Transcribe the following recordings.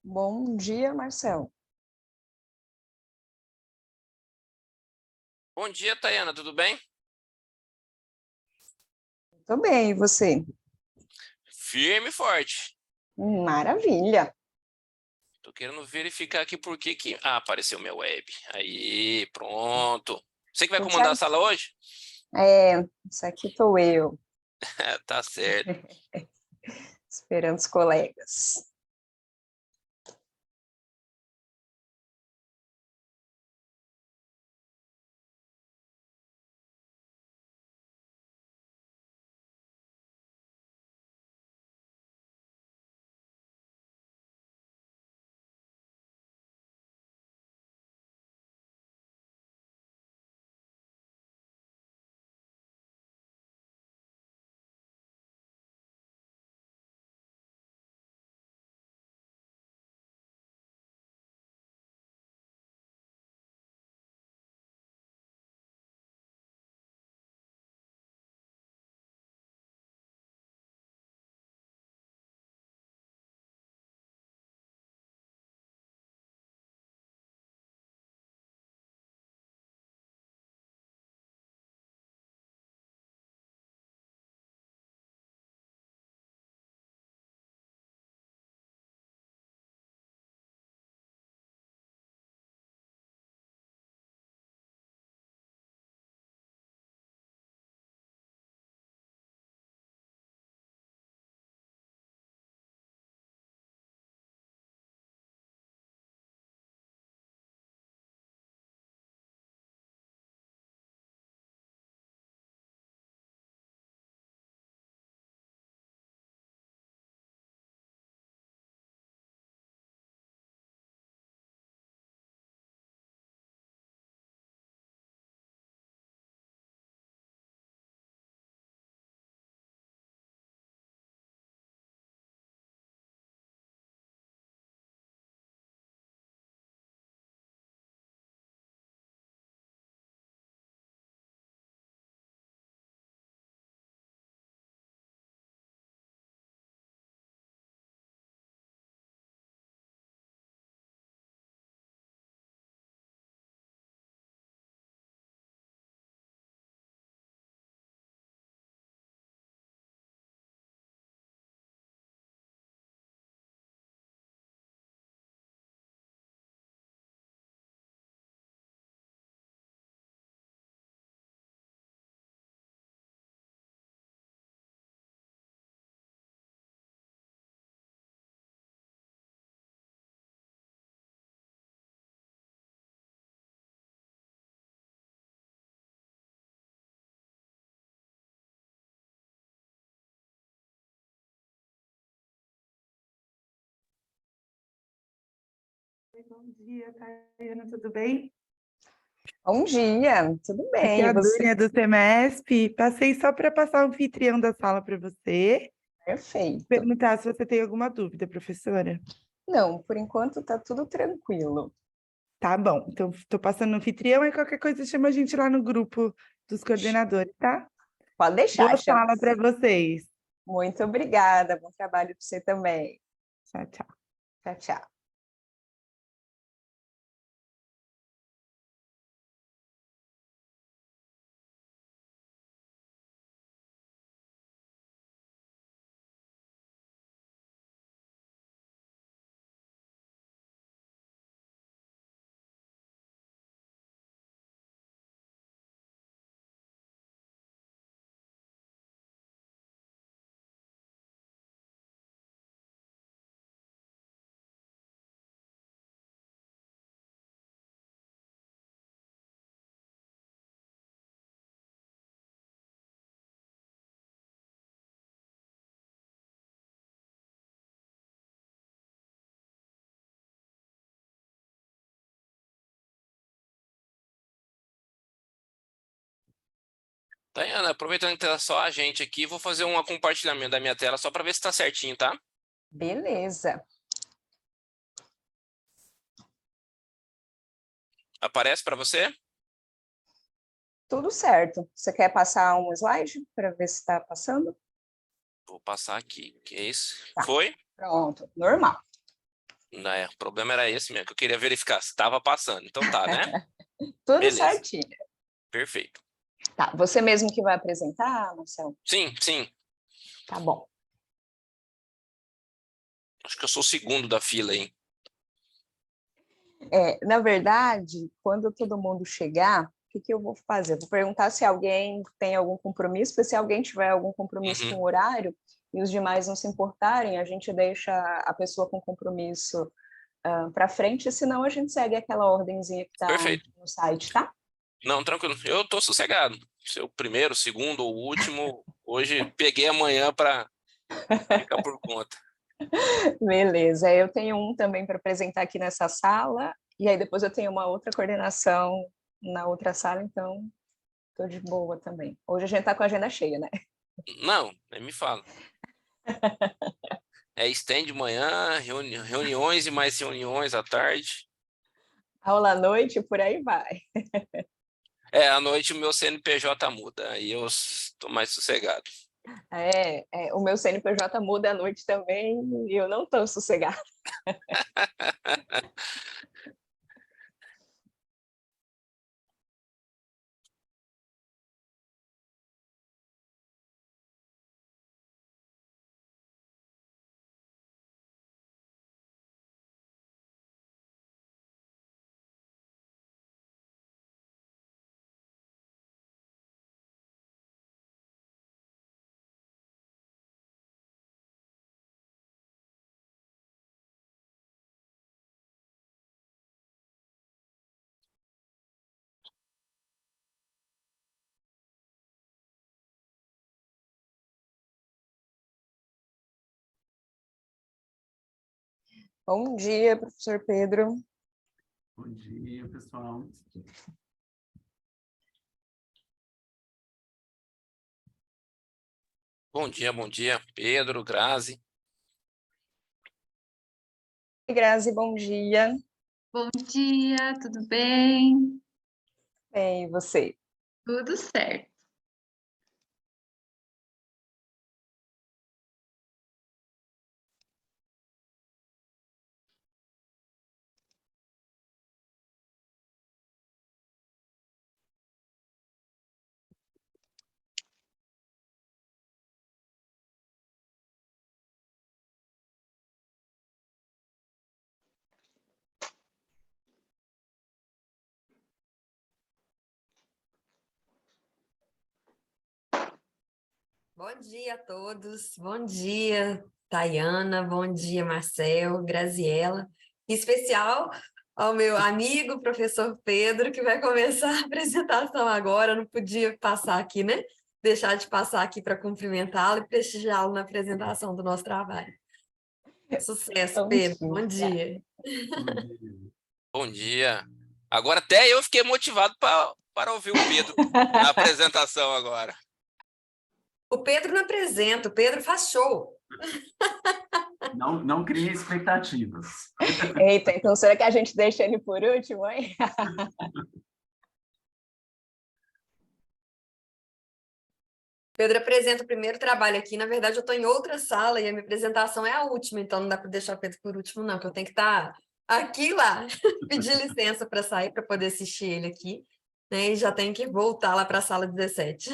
Bom dia, Marcelo. Bom dia, Tayana, tudo bem? Tô bem, e você? Firme e forte. Maravilha. Tô querendo verificar aqui por que que... Ah, apareceu meu web. Aí, pronto. Você que vai Tudo comandar a certo? sala hoje? Isso aqui tô eu, Tá certo. esperando os colegas. Bom dia, Tayana, tudo bem? Bom dia, tudo Aqui bem, é e a você? Dúnia do Semesp. Passei só para passar o anfitrião da sala para você, Perfeito. perguntar se você tem alguma dúvida, professora. Não, por enquanto tá tudo tranquilo. Tá bom, então estou passando o anfitrião e qualquer coisa chama a gente lá no grupo dos coordenadores, tá? Pode deixar, Boa chama. sala para vocês. Muito obrigada, bom trabalho para você também. Tchau, tchau. Tchau, tchau. Tayana, aproveitando que tá só a gente aqui, vou fazer um compartilhamento da minha tela só para ver se tá certinho, tá? Beleza. Aparece para você? Tudo certo. Você quer passar um slide para ver se está passando? Vou passar aqui. Que é isso? Tá. Foi? Pronto, normal. O problema era esse mesmo, que eu queria verificar se estava passando. Então tá, né? Tudo Beleza, certinho. perfeito. Tá, você mesmo que vai apresentar, Marcelo? Sim, sim. Tá bom. Acho que eu sou o segundo da fila aí. Na verdade, quando todo mundo chegar, o que eu vou fazer? Vou perguntar se alguém tem algum compromisso, porque se alguém tiver algum compromisso com o horário e os demais não se importarem, a gente deixa a pessoa com compromisso para frente, senão a gente segue aquela ordenzinha que está Perfeito. no site, tá? Não, tranquilo. Eu tô sossegado. Se o primeiro, segundo ou último, hoje peguei amanhã para ficar por conta. Beleza, eu tenho um também para apresentar aqui nessa sala, e aí depois eu tenho uma outra coordenação na outra sala, então estou de boa também. Hoje a gente está com a agenda cheia, né? Não, nem me fala. É stand de manhã, reuniões e mais reuniões à tarde. Aula à noite, por aí vai. À noite o meu CNPJ muda, aí eu estou mais sossegado. O meu CNPJ muda à noite também e eu não estou sossegada. Bom dia, professor Pedro. Bom dia, pessoal. Bom dia, Pedro, Grazi. Grazi, bom dia. Bom dia, tudo bem? Bem, e você? Tudo certo. Bom dia a todos, bom dia, Tayana, bom dia, Marcel, Graziela, em especial ao meu amigo, professor Pedro, que vai começar a apresentação agora. Eu não podia passar aqui, né? Deixar de passar aqui para cumprimentá-lo e prestigiá-lo na apresentação do nosso trabalho. Sucesso, Bom Pedro, dia. bom dia. Bom dia. Bom dia. Agora até eu fiquei motivado para ouvir o Pedro na apresentação agora. O Pedro não apresenta, o Pedro faz show. Não crie expectativas. Eita, então será que a gente deixa ele por último, hein? Pedro apresenta o primeiro trabalho aqui. Na verdade, eu estou em outra sala e a minha apresentação é a última, então não dá para deixar o Pedro por último, não, que eu tenho que estar aqui e lá. Pedir licença para sair para poder assistir ele aqui, né? E já tenho que voltar lá para a sala 17.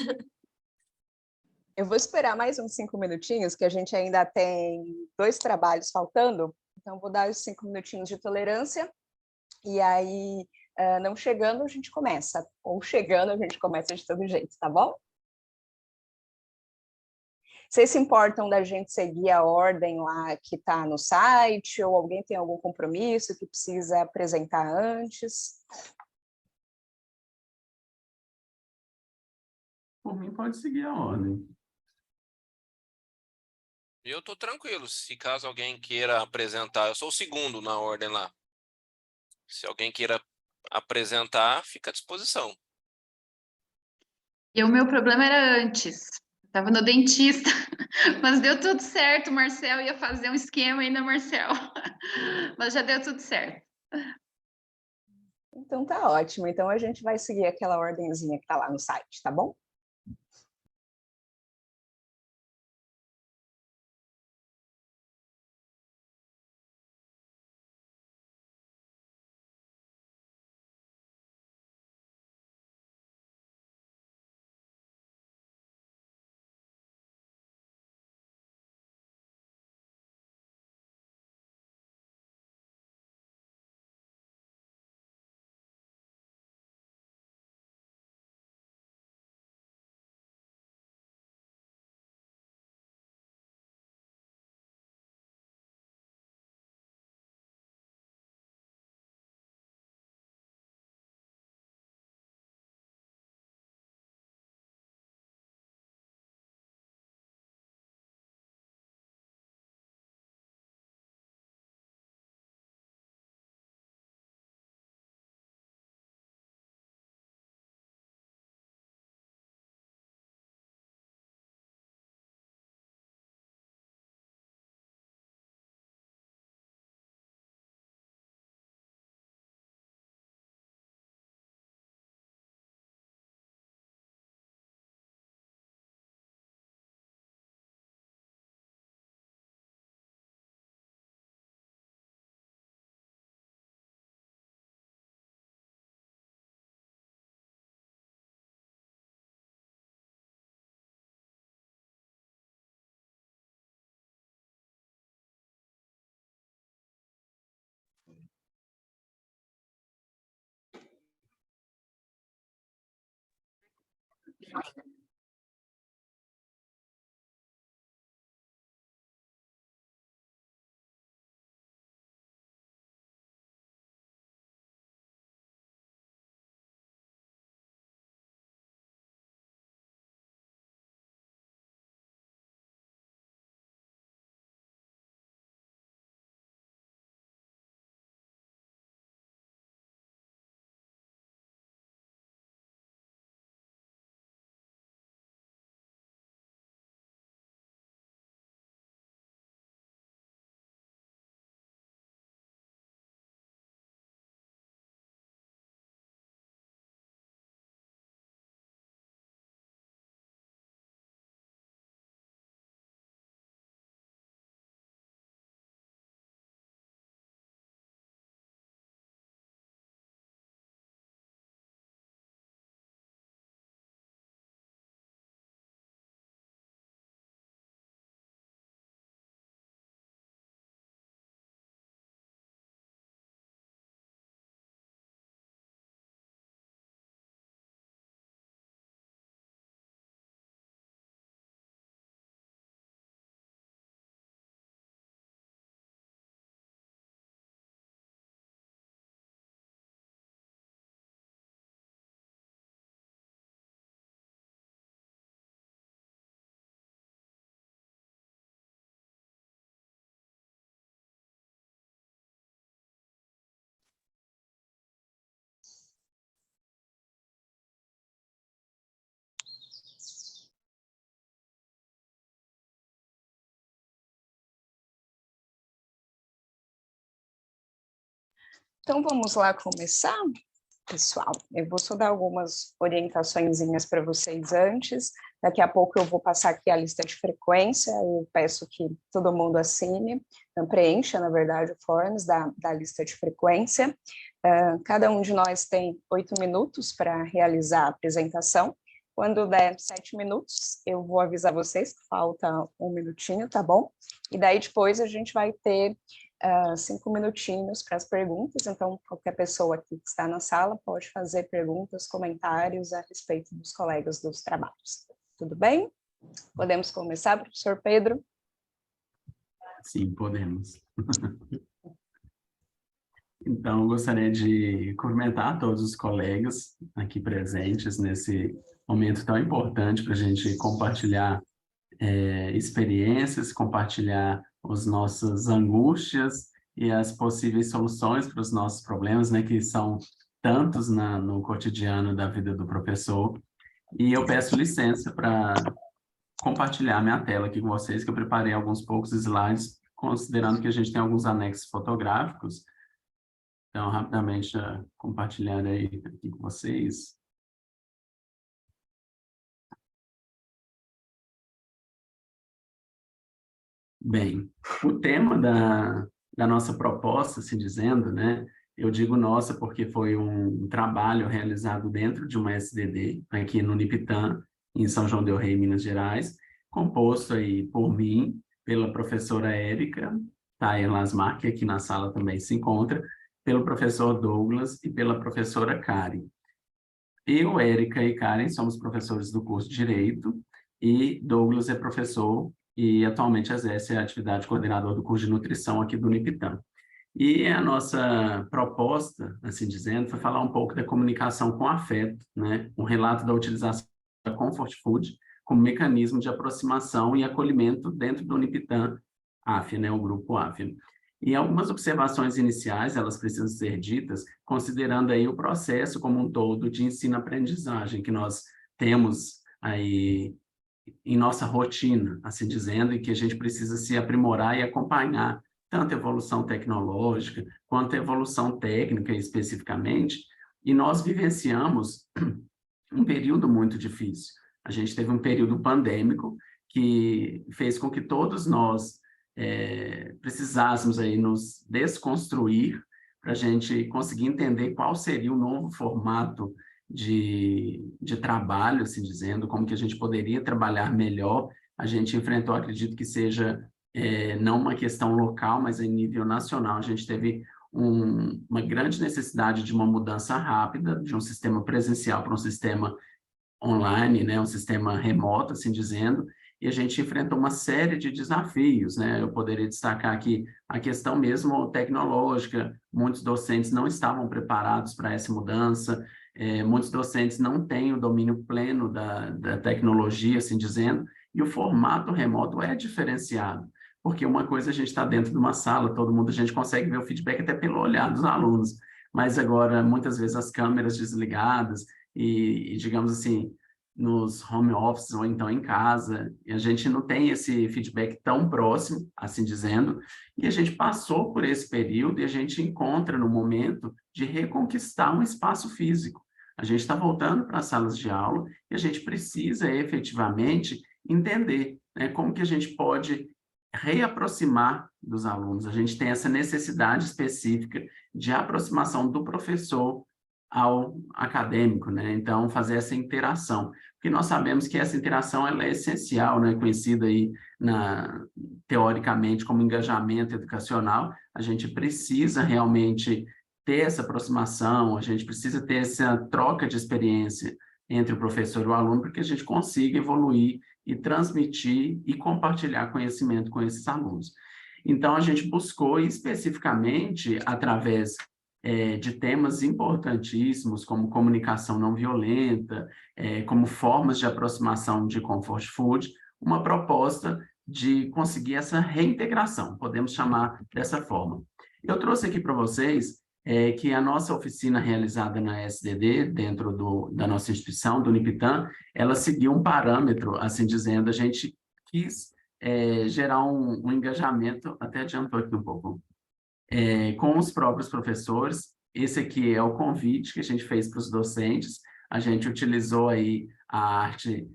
Eu vou esperar mais uns 5 minutinhos, que a gente ainda tem 2 trabalhos faltando, então vou dar os 5 minutinhos de tolerância, e aí, não chegando, a gente começa, ou chegando, a gente começa de todo jeito, tá bom? Vocês se importam da gente seguir a ordem lá que está no site, ou alguém tem algum compromisso que precisa apresentar antes? Por mim, pode seguir a ordem. Eu estou tranquilo, se caso alguém queira apresentar, eu sou o segundo na ordem lá. Se alguém queira apresentar, fica à disposição. E o meu problema era antes. Estava no dentista, mas deu tudo certo. O Marcel ia fazer um esquema ainda, Marcel. Mas já deu tudo certo. Então tá ótimo, então a gente vai seguir aquela ordenzinha que está lá no site, tá bom? Então, vamos lá começar, pessoal. Eu vou só dar algumas orientaçõezinhas para vocês antes. Daqui a pouco eu vou passar aqui a lista de frequência. Eu peço que todo mundo assine, preencha, na verdade, o forms da lista de frequência. Cada um de nós tem 8 minutos para realizar a apresentação. Quando der 7 minutos, eu vou avisar vocês que falta 1 minutinho, tá bom? E daí depois a gente vai ter 5 minutinhos para as perguntas, então qualquer pessoa aqui que está na sala pode fazer perguntas, comentários a respeito dos colegas dos trabalhos. Tudo bem? Podemos começar, professor Pedro? Sim, podemos. Então, eu gostaria de cumprimentar todos os colegas aqui presentes nesse momento tão importante para a gente compartilhar experiências, compartilhar as nossas angústias e as possíveis soluções para os nossos problemas, né, que são tantos no cotidiano da vida do professor. E eu peço licença para compartilhar minha tela aqui com vocês, que eu preparei alguns poucos slides, considerando que a gente tem alguns anexos fotográficos. Então, rapidamente, compartilhar aí aqui com vocês. Bem, o tema da nossa proposta, assim dizendo, né? Eu digo nossa porque foi um trabalho realizado dentro de uma SDD, aqui no Unipitã, em São João del Rei, Minas Gerais, composto aí por mim, pela professora Érica Taia Lasmar, que aqui na sala também se encontra, pelo professor Douglas e pela professora Karen. Eu, Érica e Karen somos professores do curso de Direito, e Douglas é professor e atualmente exerce a atividade de coordenador do curso de nutrição aqui do Unipitã. E a nossa proposta, assim dizendo, foi falar um pouco da comunicação com afeto, né? Um relato da utilização da Comfort Food como mecanismo de aproximação e acolhimento dentro do Unipitã AFIA, né? O grupo AFIA. E algumas observações iniciais, elas precisam ser ditas, considerando aí o processo como um todo de ensino-aprendizagem que nós temos aí em nossa rotina, assim dizendo, e que a gente precisa se aprimorar e acompanhar tanto a evolução tecnológica quanto a evolução técnica especificamente, e nós vivenciamos um período muito difícil. A gente teve um período pandêmico que fez com que todos nós precisássemos aí nos desconstruir para a gente conseguir entender qual seria o novo formato de trabalho, assim dizendo, como que a gente poderia trabalhar melhor. A gente enfrentou, acredito que seja não uma questão local, mas em nível nacional. A gente teve uma grande necessidade de uma mudança rápida, de um sistema presencial para um sistema online, né, um sistema remoto, assim dizendo, e a gente enfrentou uma série de desafios, né? Eu poderia destacar aqui a questão mesmo tecnológica, muitos docentes não estavam preparados para essa mudança, muitos docentes não têm o domínio pleno da tecnologia, assim dizendo, e o formato remoto é diferenciado, porque uma coisa a gente está dentro de uma sala, todo mundo, a gente consegue ver o feedback até pelo olhar dos alunos, mas agora, muitas vezes, as câmeras desligadas e digamos assim, nos home office ou então em casa, e a gente não tem esse feedback tão próximo, assim dizendo, e a gente passou por esse período e a gente encontra no momento de reconquistar um espaço físico. A gente está voltando para as salas de aula e a gente precisa efetivamente entender, né, como que a gente pode reaproximar dos alunos. A gente tem essa necessidade específica de aproximação do professor ao acadêmico, né? Então, fazer essa interação, porque nós sabemos que essa interação ela é essencial, né? Conhecida aí teoricamente como engajamento educacional, a gente precisa realmente ter essa aproximação, a gente precisa ter essa troca de experiência entre o professor e o aluno, para que a gente consiga evoluir e transmitir e compartilhar conhecimento com esses alunos. Então, a gente buscou especificamente, através de temas importantíssimos, como comunicação não violenta, como formas de aproximação de comfort food, uma proposta de conseguir essa reintegração, podemos chamar dessa forma. Eu trouxe aqui para vocês que a nossa oficina realizada na SDD, dentro da nossa instituição, do Unipitã, ela seguiu um parâmetro, assim dizendo, a gente quis gerar um engajamento, até adiantou aqui um pouco, com os próprios professores. Esse aqui é o convite que a gente fez para os docentes, a gente utilizou aí a arte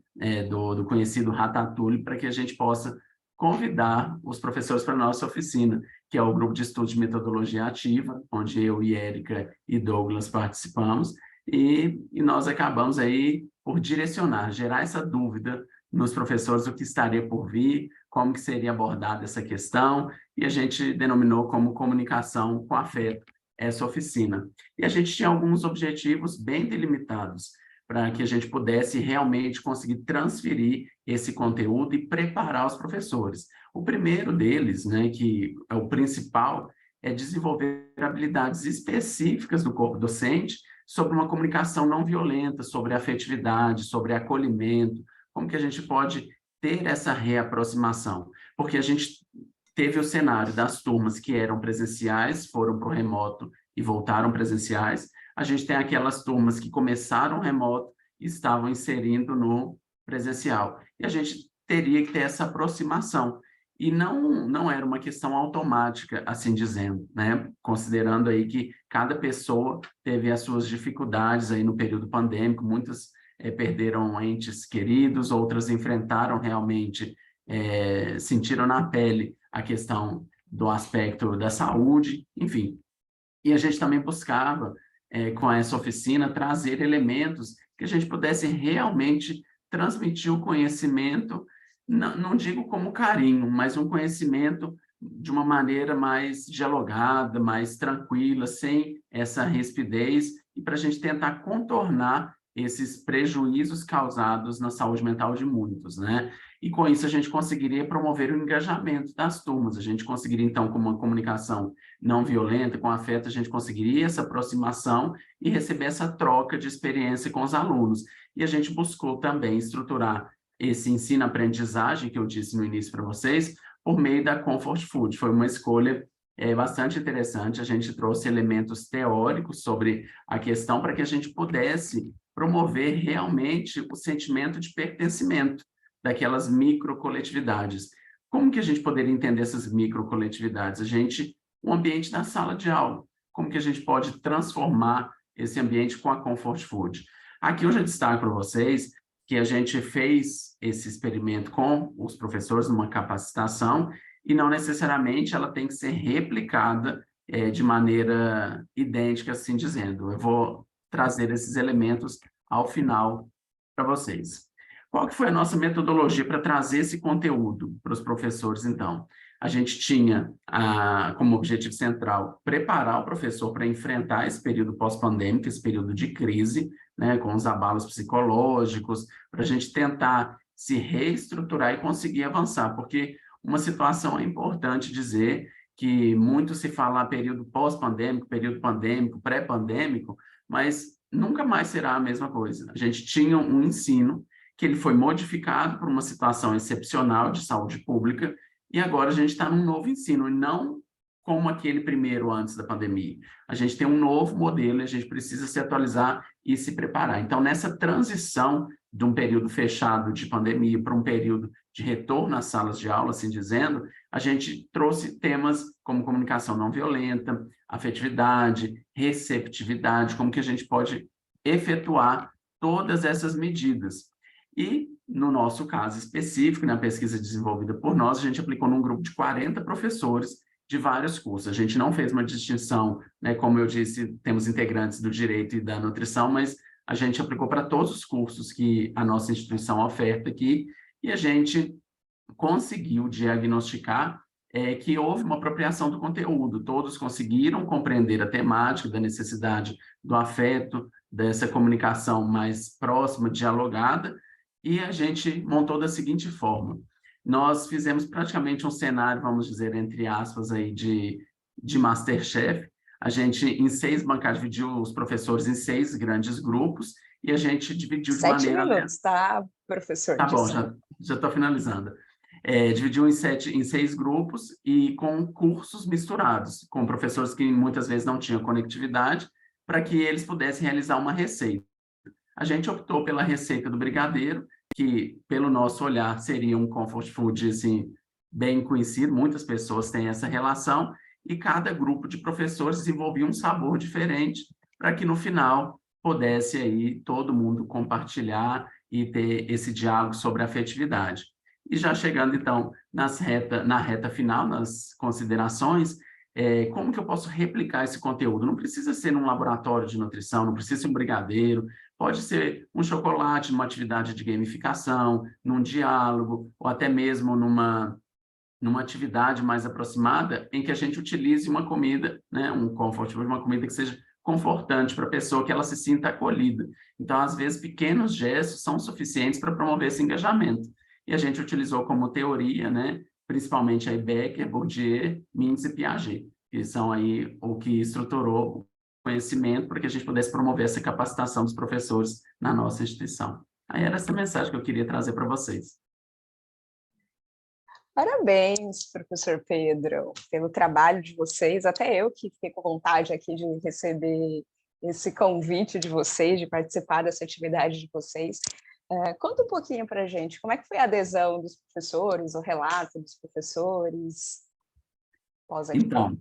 do conhecido Ratatouille para que a gente possa convidar os professores para a nossa oficina, que é o grupo de estudo de metodologia ativa, onde eu e Érica e Douglas participamos, e nós acabamos aí por direcionar, gerar essa dúvida nos professores do que estaria por vir, como que seria abordada essa questão, e a gente denominou como comunicação com afeto essa oficina. E a gente tinha alguns objetivos bem delimitados, para que a gente pudesse realmente conseguir transferir esse conteúdo e preparar os professores. O primeiro deles, né, que é o principal, é desenvolver habilidades específicas do corpo docente sobre uma comunicação não violenta, sobre afetividade, sobre acolhimento, como que a gente pode ter essa reaproximação. Porque a gente teve o cenário das turmas que eram presenciais, foram para o remoto e voltaram presenciais. A gente tem aquelas turmas que começaram remoto e estavam inserindo no presencial. E a gente teria que ter essa aproximação. E não era uma questão automática, assim dizendo, né? Considerando aí que cada pessoa teve as suas dificuldades aí no período pandêmico, muitas perderam entes queridos, outras enfrentaram realmente, sentiram na pele a questão do aspecto da saúde, enfim. E a gente também buscava, com essa oficina, trazer elementos que a gente pudesse realmente transmitir o conhecimento, não digo como carinho, mas um conhecimento de uma maneira mais dialogada, mais tranquila, sem essa rispidez, e para a gente tentar contornar esses prejuízos causados na saúde mental de muitos, né? E com isso a gente conseguiria promover o engajamento das turmas, a gente conseguiria então, com uma comunicação não violenta, com afeto, a gente conseguiria essa aproximação e receber essa troca de experiência com os alunos. E a gente buscou também estruturar esse ensino-aprendizagem que eu disse no início para vocês, por meio da Comfort Food. Foi uma escolha bastante interessante, a gente trouxe elementos teóricos sobre a questão para que a gente pudesse promover realmente o sentimento de pertencimento daquelas microcoletividades. Como que a gente poderia entender essas microcoletividades? O ambiente da sala de aula, como que a gente pode transformar esse ambiente com a Comfort Food? Aqui eu já destaco para vocês que a gente fez esse experimento com os professores numa capacitação e não necessariamente ela tem que ser replicada de maneira idêntica, assim dizendo. Eu vou trazer esses elementos ao final para vocês. Qual que foi a nossa metodologia para trazer esse conteúdo para os professores, então? A gente tinha como objetivo central preparar o professor para enfrentar esse período pós-pandêmico, esse período de crise, né, com os abalos psicológicos, para a gente tentar se reestruturar e conseguir avançar, porque uma situação é importante dizer que muito se fala período pós-pandêmico, período pandêmico, pré-pandêmico, mas nunca mais será a mesma coisa. A gente tinha um ensino que ele foi modificado por uma situação excepcional de saúde pública, e agora a gente está num novo ensino, e não como aquele primeiro antes da pandemia. A gente tem um novo modelo, e a gente precisa se atualizar e se preparar. Então, nessa transição de um período fechado de pandemia para um período de retorno às salas de aula, assim dizendo, a gente trouxe temas como comunicação não violenta, afetividade, receptividade, como que a gente pode efetuar todas essas medidas. E, no nosso caso específico, na pesquisa desenvolvida por nós, a gente aplicou num grupo de 40 professores de vários cursos. A gente não fez uma distinção, né, como eu disse, temos integrantes do direito e da nutrição, mas a gente aplicou para todos os cursos que a nossa instituição oferta aqui, e a gente conseguiu diagnosticar que houve uma apropriação do conteúdo. Todos conseguiram compreender a temática da necessidade do afeto, dessa comunicação mais próxima, dialogada, e a gente montou da seguinte forma: nós fizemos praticamente um cenário, vamos dizer, entre aspas, aí, de MasterChef. A gente, em 6 bancadas, dividiu os professores em 6 grandes grupos, e a gente dividiu de 7 maneira... minutos, tá, professor? Tá bom, já estou finalizando. Dividiu em 6 grupos e com cursos misturados, com professores que muitas vezes não tinham conectividade, para que eles pudessem realizar uma receita. A gente optou pela receita do brigadeiro, que, pelo nosso olhar, seria um comfort food assim, bem conhecido, muitas pessoas têm essa relação, e cada grupo de professores desenvolvia um sabor diferente, para que no final pudesse aí todo mundo compartilhar e ter esse diálogo sobre afetividade. E já chegando, então, na reta final, nas considerações, como que eu posso replicar esse conteúdo? Não precisa ser num laboratório de nutrição, não precisa ser um brigadeiro, pode ser um chocolate numa atividade de gamificação, num diálogo, ou até mesmo numa atividade mais aproximada, em que a gente utilize uma comida, né, um comfort food, uma comida que seja confortante para a pessoa, que ela se sinta acolhida. Então, às vezes, pequenos gestos são suficientes para promover esse engajamento. E a gente utilizou como teoria, né, principalmente aí Becker, Bourdieu, Mendes e Piaget, que são aí o que estruturou o conhecimento para que a gente pudesse promover essa capacitação dos professores na nossa instituição. Aí era essa mensagem que eu queria trazer para vocês. Parabéns, professor Pedro, pelo trabalho de vocês. Até eu que fiquei com vontade aqui de receber esse convite de vocês, de participar dessa atividade de vocês. Conta um pouquinho para a gente, como é que foi a adesão dos professores, o relato dos professores? Então,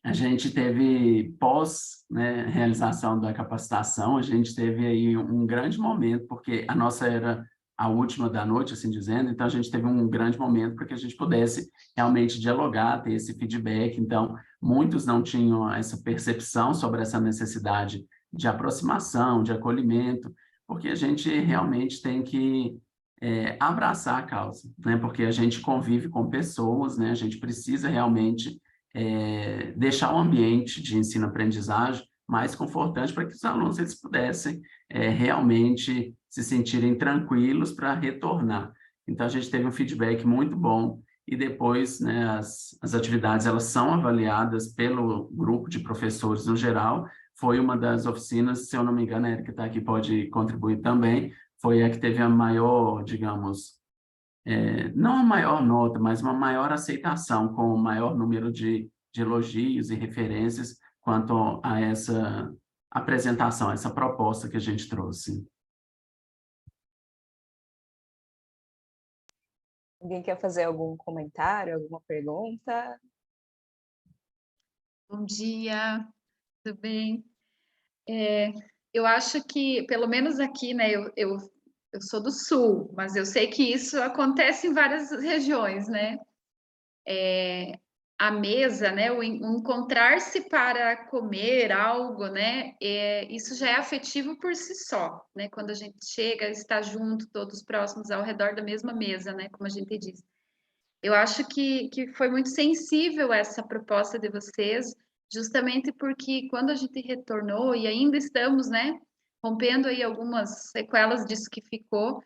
a gente teve, pós, né, realização da capacitação, a gente teve aí um grande momento, porque a nossa era a última da noite, assim dizendo, então a gente teve um grande momento para que a gente pudesse realmente dialogar, ter esse feedback. Então, muitos não tinham essa percepção sobre essa necessidade de aproximação, de acolhimento, porque a gente realmente tem que abraçar a causa, né? Porque a gente convive com pessoas, né? A gente precisa realmente deixar o ambiente de ensino-aprendizagem mais confortante para que os alunos eles pudessem realmente se sentirem tranquilos para retornar. Então, a gente teve um feedback muito bom, e depois, né, as atividades elas são avaliadas pelo grupo de professores no geral. Foi uma das oficinas, se eu não me engano, a Érica está aqui, pode contribuir também, foi a que teve a maior, digamos, não a maior nota, mas uma maior aceitação, com o maior número de elogios e referências quanto a essa apresentação, essa proposta que a gente trouxe. Alguém quer fazer algum comentário, alguma pergunta? Bom dia, tudo bem? Eu acho que, pelo menos aqui, né, eu sou do Sul, mas eu sei que isso acontece em várias regiões, né? A mesa, né, o encontrar-se para comer algo, né, isso já é afetivo por si só, né? Quando a gente chega, está junto, todos próximos ao redor da mesma mesa, né, como a gente diz. Eu acho que foi muito sensível essa proposta de vocês, justamente porque quando a gente retornou, e ainda estamos, né, rompendo aí algumas sequelas disso que ficou,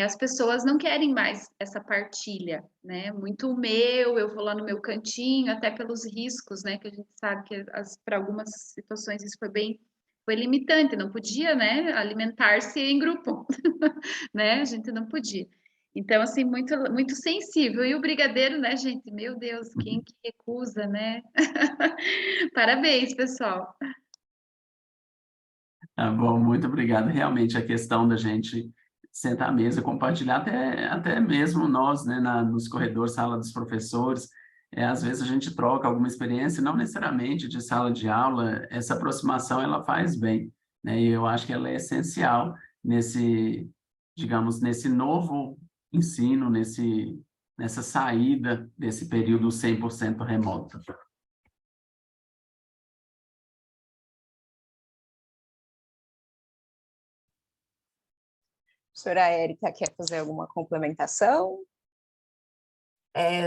as pessoas não querem mais essa partilha, né? Muito meu, eu vou lá no meu cantinho, até pelos riscos, né? Que a gente sabe que para algumas situações isso foi limitante, não podia, né? Alimentar-se em grupo, né? A gente não podia. Então, assim, muito, muito sensível. E o brigadeiro, né, gente? Meu Deus, quem que recusa, né? Parabéns, pessoal. Tá bom, muito obrigado. Realmente, a questão da gente sentar à mesa, compartilhar até mesmo nós, né, nos corredores, sala dos professores, às vezes a gente troca alguma experiência, não necessariamente de sala de aula, essa aproximação ela faz bem, né? E eu acho que ela é essencial nesse, digamos, nesse novo ensino, nessa saída desse período 100% remoto. Professora Érica, quer fazer alguma complementação?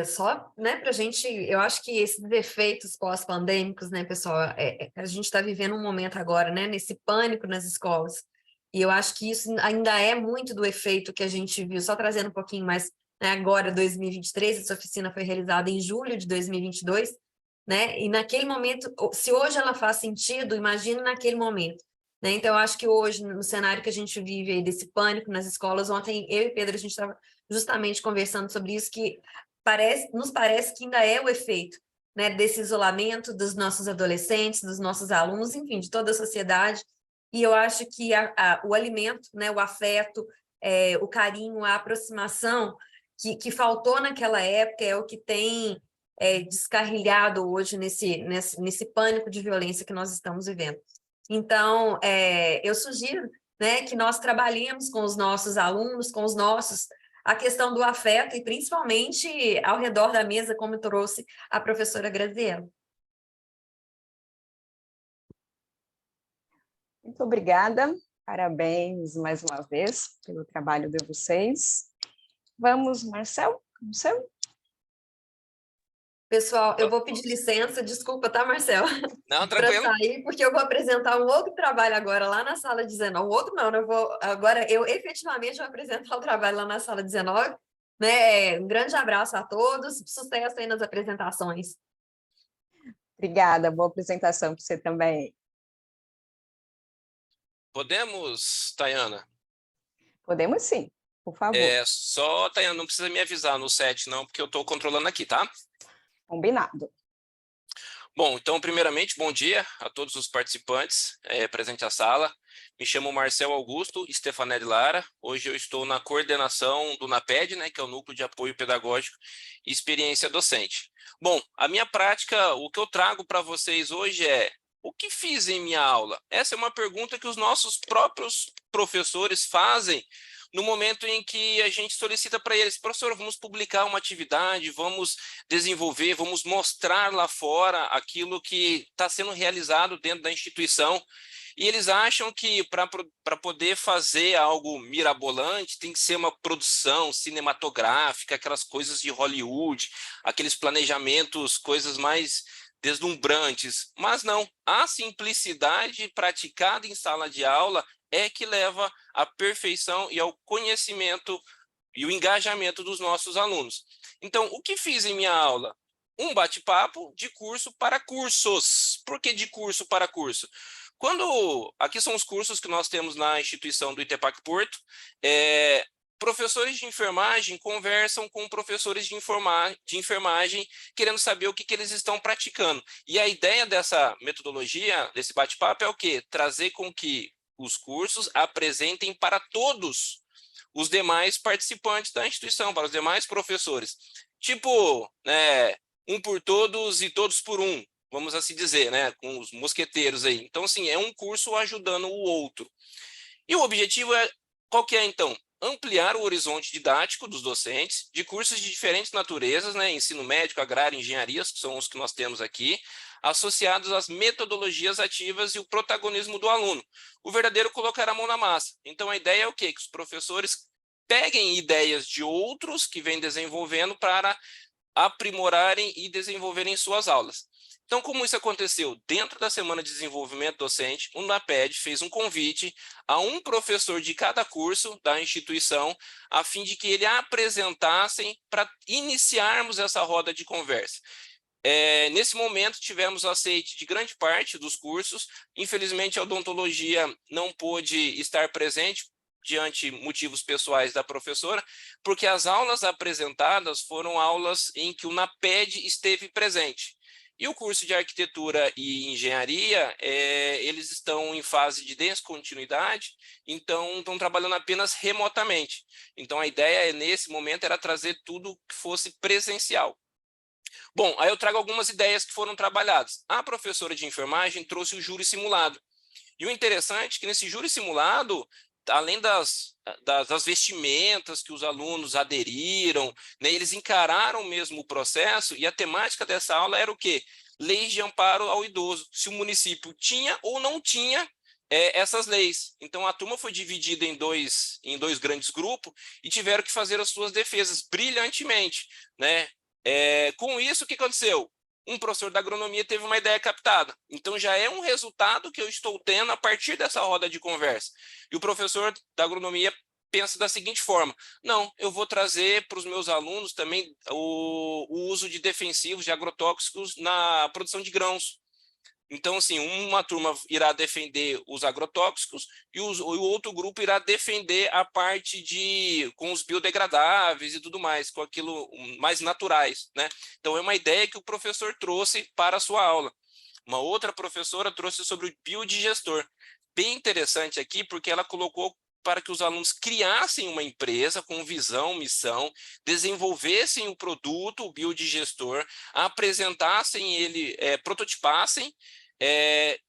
Só, né, para a gente, eu acho que esses efeitos pós-pandêmicos, né, pessoal, a gente está vivendo um momento agora, né, nesse pânico nas escolas, e eu acho que isso ainda é muito do efeito que a gente viu, só trazendo um pouquinho mais, né, agora, 2023, essa oficina foi realizada em julho de 2022, né, e naquele momento, se hoje ela faz sentido, imagine naquele momento, né, então eu acho que hoje, no cenário que a gente vive aí, desse pânico nas escolas, ontem eu e Pedro, a gente estava justamente conversando sobre isso, que nos parece que ainda é o efeito, né, desse isolamento dos nossos adolescentes, dos nossos alunos, enfim, de toda a sociedade. E eu acho que o alimento, né, o afeto, o carinho, a aproximação que faltou naquela época é o que tem descarrilhado hoje nesse pânico de violência que nós estamos vivendo. Então, eu sugiro, né, que nós trabalhemos com os nossos alunos, com os nossos a questão do afeto e principalmente ao redor da mesa, como trouxe a professora Graziella. Muito obrigada, parabéns mais uma vez pelo trabalho de vocês. Vamos, Marcel? Pessoal, eu vou pedir licença, desculpa, tá, Marcel? Não, Para tranquilo. sair, porque eu vou apresentar um outro trabalho agora lá na sala 19. O outro não, agora eu efetivamente vou apresentar o trabalho lá na sala 19. Né? Um grande abraço a todos, sucesso aí nas apresentações. Obrigada, boa apresentação para você também. Podemos, Tayana? Podemos sim, por favor. Só, Tayana, não precisa me avisar no chat, não, porque eu estou controlando aqui, tá? Combinado. Bom, então, primeiramente, bom dia a todos os participantes presentes à sala. Me chamo Marcel Augusto Stefanelli Lara. Hoje eu estou na coordenação do NAPED, né, que é o Núcleo de Apoio Pedagógico e Experiência Docente. Bom, a minha prática, o que eu trago para vocês hoje é: o que fiz em minha aula? Essa é uma pergunta que os nossos próprios professores fazem no momento em que a gente solicita para eles: professor, vamos publicar uma atividade, vamos desenvolver, vamos mostrar lá fora aquilo que está sendo realizado dentro da instituição. E eles acham que para poder fazer algo mirabolante tem que ser uma produção cinematográfica, aquelas coisas de Hollywood, aqueles planejamentos, coisas mais deslumbrantes. Mas não, a simplicidade praticada em sala de aula é que leva à perfeição e ao conhecimento e o engajamento dos nossos alunos. Então, o que fiz em minha aula? Um bate-papo de curso para cursos. Por que de curso para curso? Aqui são os cursos que nós temos na instituição do ITEPAC Porto, professores de enfermagem conversam com professores de enfermagem querendo saber o que eles estão praticando. E a ideia dessa metodologia, desse bate-papo, é o quê? Trazer com que os cursos apresentem para todos os demais participantes da instituição, para os demais professores. Tipo, né, um por todos e todos por um, vamos assim dizer, né, com os mosqueteiros aí. Então, assim, é um curso ajudando o outro. E o objetivo qual que é, então? Ampliar o horizonte didático dos docentes de cursos de diferentes naturezas, né, ensino médico, agrário, engenharias, que são os que nós temos aqui, associados às metodologias ativas e o protagonismo do aluno. O verdadeiro colocar a mão na massa. Então, a ideia é o quê? Que os professores peguem ideias de outros que vêm desenvolvendo para aprimorarem e desenvolverem suas aulas. Então, como isso aconteceu dentro da Semana de Desenvolvimento Docente, o NAPED fez um convite a um professor de cada curso da instituição, a fim de que ele apresentassem para iniciarmos essa roda de conversa. Nesse momento, tivemos aceite de grande parte dos cursos. Infelizmente, a odontologia não pôde estar presente, diante motivos pessoais da professora, porque as aulas apresentadas foram aulas em que o NAPED esteve presente. E o curso de arquitetura e engenharia, eles estão em fase de descontinuidade, então estão trabalhando apenas remotamente. Então a ideia nesse momento era trazer tudo que fosse presencial. Bom, aí eu trago algumas ideias que foram trabalhadas. A professora de enfermagem trouxe o júri simulado. E o interessante é que nesse júri simulado, além das vestimentas que os alunos aderiram, né, eles encararam mesmo o processo, e a temática dessa aula era o quê? Leis de amparo ao idoso, se o município tinha ou não tinha essas leis. Então, a turma foi dividida em dois grandes grupos e tiveram que fazer as suas defesas brilhantemente, né? Com isso, o que aconteceu? Um professor da agronomia teve uma ideia captada. Então, já é um resultado que eu estou tendo a partir dessa roda de conversa. E o professor da agronomia pensa da seguinte forma: não, eu vou trazer para os meus alunos também o uso de defensivos, de agrotóxicos na produção de grãos. Então, assim, uma turma irá defender os agrotóxicos e o outro grupo irá defender a parte com os biodegradáveis e tudo mais, com aquilo mais naturais, né? Então, é uma ideia que o professor trouxe para a sua aula. Uma outra professora trouxe sobre o biodigestor. Bem interessante aqui, porque ela colocou para que os alunos criassem uma empresa com visão, missão, desenvolvessem o produto, o biodigestor, apresentassem ele, prototipassem,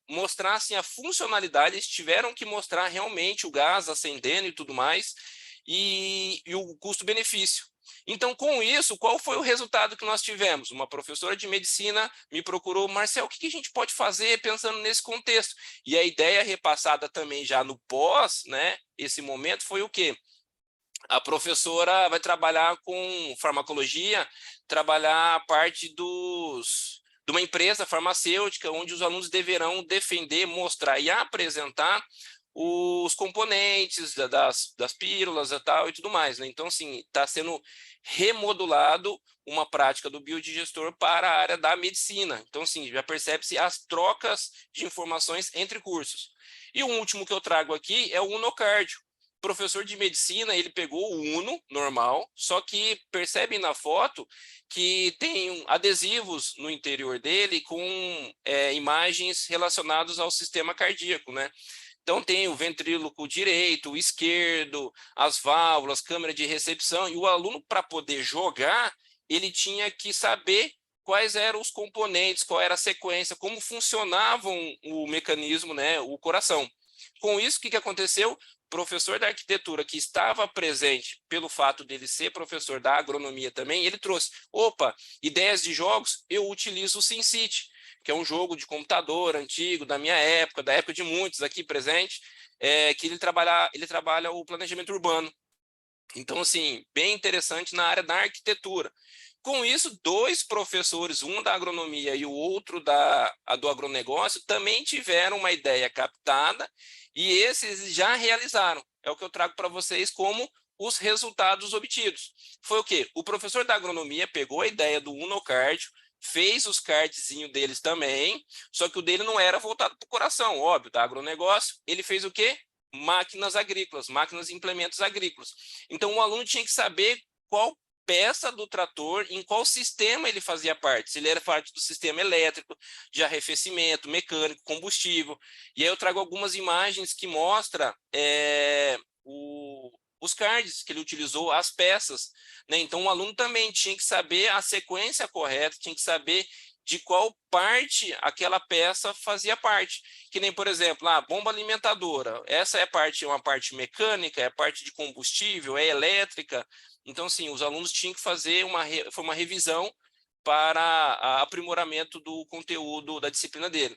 mostrassem a funcionalidade. Eles tiveram que mostrar realmente o gás acendendo e tudo mais, e o custo-benefício. Então, com isso, qual foi o resultado que nós tivemos? Uma professora de medicina me procurou: Marcel, o que a gente pode fazer pensando nesse contexto? E a ideia repassada também já no pós, né, esse momento, foi o quê? A professora vai trabalhar com farmacologia, trabalhar a parte de uma empresa farmacêutica, onde os alunos deverão defender, mostrar e apresentar os componentes das pílulas e tal e tudo mais, né? Então, assim, está sendo remodulado uma prática do biodigestor para a área da medicina. Então, assim, já percebe-se as trocas de informações entre cursos. E o último que eu trago aqui é o UnoCardio. O professor de medicina, ele pegou o Uno normal, só que percebe na foto que tem adesivos no interior dele com imagens relacionadas ao sistema cardíaco, né? Então, tem o ventríloco direito, o esquerdo, as válvulas, câmera de recepção, e o aluno, para poder jogar, ele tinha que saber quais eram os componentes, qual era a sequência, como funcionava o mecanismo, né, o coração. Com isso, o que aconteceu? O professor da arquitetura, que estava presente pelo fato dele ser professor da agronomia também, ele trouxe: opa, ideias de jogos, eu utilizo o SimCity, que é um jogo de computador antigo, da minha época, da época de muitos aqui presentes, que ele trabalha o planejamento urbano. Então, assim, bem interessante na área da arquitetura. Com isso, dois professores, um da agronomia e o outro do agronegócio, também tiveram uma ideia captada e esses já realizaram. É o que eu trago para vocês como os resultados obtidos. Foi o quê? O professor da agronomia pegou a ideia do UnoCardio, fez os cardzinhos deles também, só que o dele não era voltado para o coração, óbvio, da agronegócio. Ele fez o quê? Máquinas agrícolas, máquinas e implementos agrícolas. Então, o aluno tinha que saber qual peça do trator, em qual sistema ele fazia parte, se ele era parte do sistema elétrico, de arrefecimento, mecânico, combustível. E aí eu trago algumas imagens que mostram os cards que ele utilizou, as peças, né? Então, o aluno também tinha que saber a sequência correta, tinha que saber de qual parte aquela peça fazia parte. Que nem, por exemplo, a bomba alimentadora. Essa é uma parte mecânica, é parte de combustível, é elétrica. Então, assim, os alunos tinham que fazer uma revisão para aprimoramento do conteúdo da disciplina dele.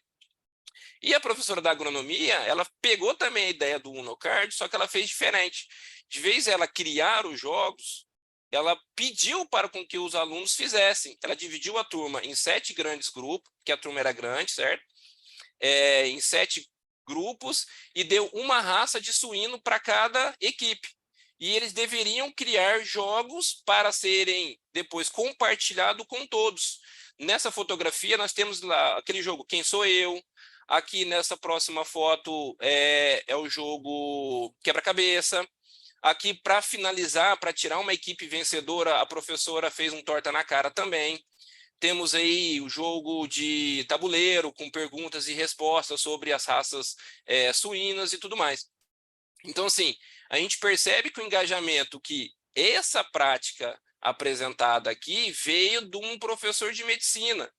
E a professora da agronomia, ela pegou também a ideia do UnoCardio, só que ela fez diferente. De vez ela criar os jogos, ela pediu para com que os alunos fizessem. Ela dividiu a turma em 7 grandes grupos, porque a turma era grande, certo? Em 7 grupos, e deu uma raça de suíno para cada equipe. E eles deveriam criar jogos para serem depois compartilhados com todos. Nessa fotografia, nós temos lá aquele jogo Quem Sou Eu? Aqui nessa próxima foto é o jogo Quebra-Cabeça. Aqui, para finalizar, para tirar uma equipe vencedora, a professora fez um torta na cara também. Temos aí o jogo de tabuleiro, com perguntas e respostas sobre as raças suínas e tudo mais. Então, assim, a gente percebe que o engajamento, que essa prática apresentada aqui veio de um professor de medicina.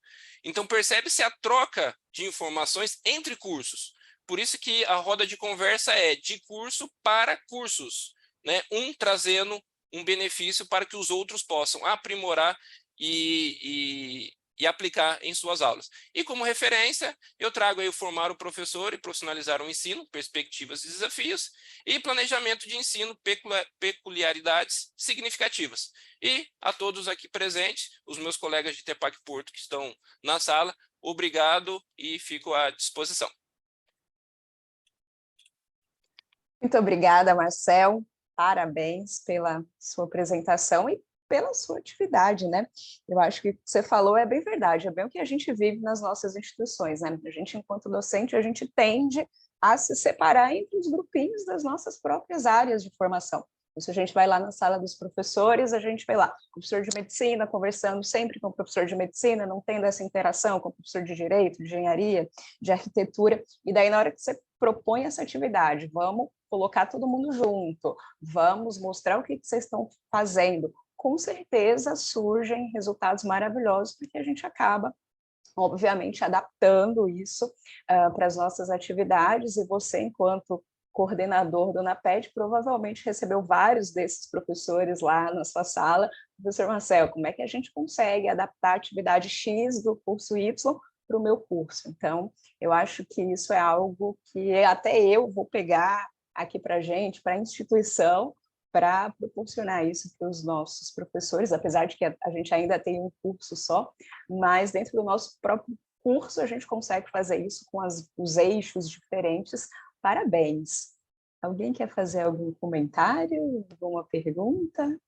Então, percebe-se a troca de informações entre cursos. Por isso que a roda de conversa é de curso para cursos, né? Um trazendo um benefício para que os outros possam aprimorar e aplicar em suas aulas. E como referência, eu trago aí o Formar o Professor e Profissionalizar o Ensino, Perspectivas e Desafios, e Planejamento de Ensino, Peculiaridades Significativas. E a todos aqui presentes, os meus colegas de TEPAC Porto que estão na sala, obrigado e fico à disposição. Muito obrigada, Marcel. Parabéns pela sua apresentação e pela sua atividade, né? Eu acho que o que você falou é bem verdade, é bem o que a gente vive nas nossas instituições, né? A gente, enquanto docente, a gente tende a se separar entre os grupinhos das nossas próprias áreas de formação. Se a gente vai lá na sala dos professores, a gente vai lá, professor de medicina, conversando sempre com o professor de medicina, não tendo essa interação com o professor de direito, de engenharia, de arquitetura, e daí na hora que você propõe essa atividade, vamos colocar todo mundo junto, vamos mostrar o que vocês estão fazendo, com certeza surgem resultados maravilhosos, porque a gente acaba, obviamente, adaptando isso para as nossas atividades, e você, enquanto coordenador do NAPED, provavelmente recebeu vários desses professores lá na sua sala. Professor Marcel, como é que a gente consegue adaptar a atividade X do curso Y para o meu curso? Então, eu acho que isso é algo que até eu vou pegar aqui para a gente, para a instituição, para proporcionar isso para os nossos professores, apesar de que a gente ainda tem um curso só, mas dentro do nosso próprio curso a gente consegue fazer isso com os eixos diferentes. Parabéns. Alguém quer fazer algum comentário, alguma pergunta?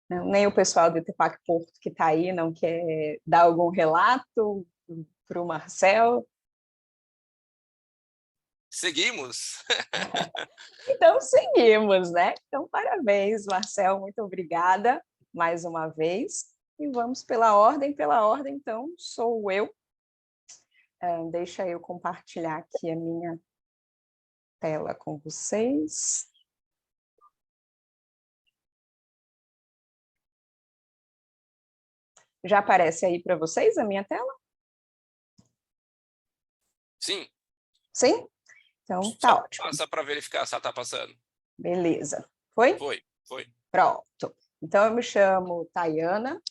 Não, nem o pessoal do TEPAC Porto que está aí não quer dar algum relato para o Marcel? Seguimos? Então, seguimos, né? Então, parabéns, Marcel, muito obrigada mais uma vez. E vamos pela ordem, então, sou eu. Deixa eu compartilhar aqui a minha tela com vocês. Já aparece aí para vocês a minha tela? Sim. Sim? Então, tá ótimo. Passa para verificar se ela está passando. Beleza. Foi? Foi. Pronto. Então, eu me chamo Tayana,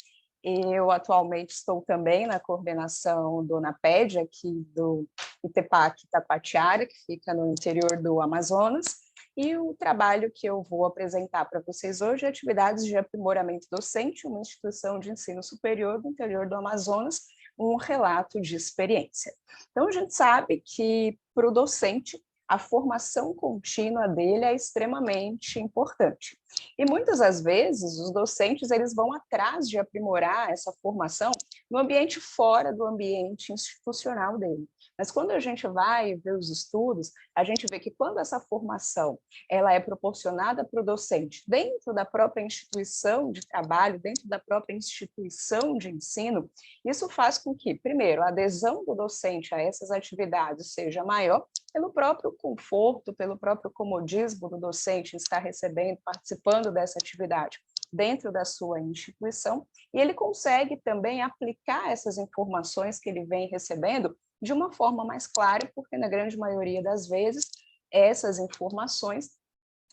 eu atualmente estou também na coordenação do NAPED, aqui do ITEPAC Tapatiara, que fica no interior do Amazonas, e o trabalho que eu vou apresentar para vocês hoje é atividades de aprimoramento docente, uma instituição de ensino superior do interior do Amazonas, um relato de experiência. Então, a gente sabe que, para o docente, a formação contínua dele é extremamente importante. E muitas das vezes os docentes eles vão atrás de aprimorar essa formação no ambiente fora do ambiente institucional dele. Mas quando a gente vai ver os estudos, a gente vê que quando essa formação ela é proporcionada para o docente dentro da própria instituição de trabalho, dentro da própria instituição de ensino, isso faz com que, primeiro, a adesão do docente a essas atividades seja maior, pelo próprio conforto, pelo próprio comodismo do docente estar recebendo, participando dessa atividade dentro da sua instituição, e ele consegue também aplicar essas informações que ele vem recebendo de uma forma mais clara, porque na grande maioria das vezes essas informações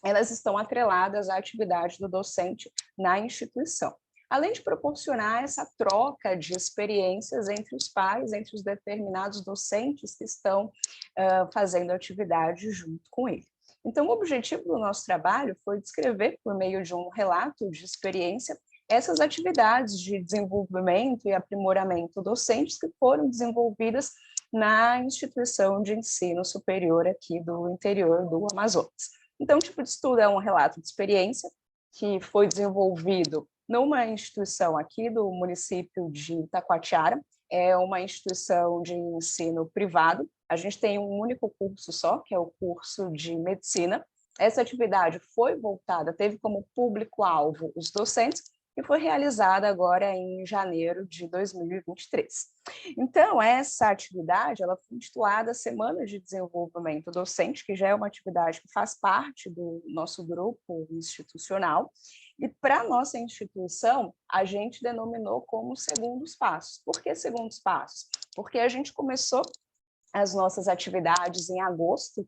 elas estão atreladas à atividade do docente na instituição. além de proporcionar essa troca de experiências entre os pais, entre os determinados docentes que estão fazendo atividade junto com ele. Então, o objetivo do nosso trabalho foi descrever, por meio de um relato de experiência, essas atividades de desenvolvimento e aprimoramento docentes que foram desenvolvidas na instituição de ensino superior aqui do interior do Amazonas. Então, o tipo de estudo é um relato de experiência que foi desenvolvido numa instituição aqui do município de Itacoatiara, é uma instituição de ensino privado. A gente tem um único curso só, que é o curso de medicina. Essa atividade foi voltada, teve como público-alvo os docentes, e foi realizada agora em janeiro de 2023. Então, essa atividade ela foi intitulada Semana de Desenvolvimento Docente, que já é uma atividade que faz parte do nosso grupo institucional, e para a nossa instituição, a gente denominou como segundos passos. Por que segundos passos? Porque a gente começou as nossas atividades em agosto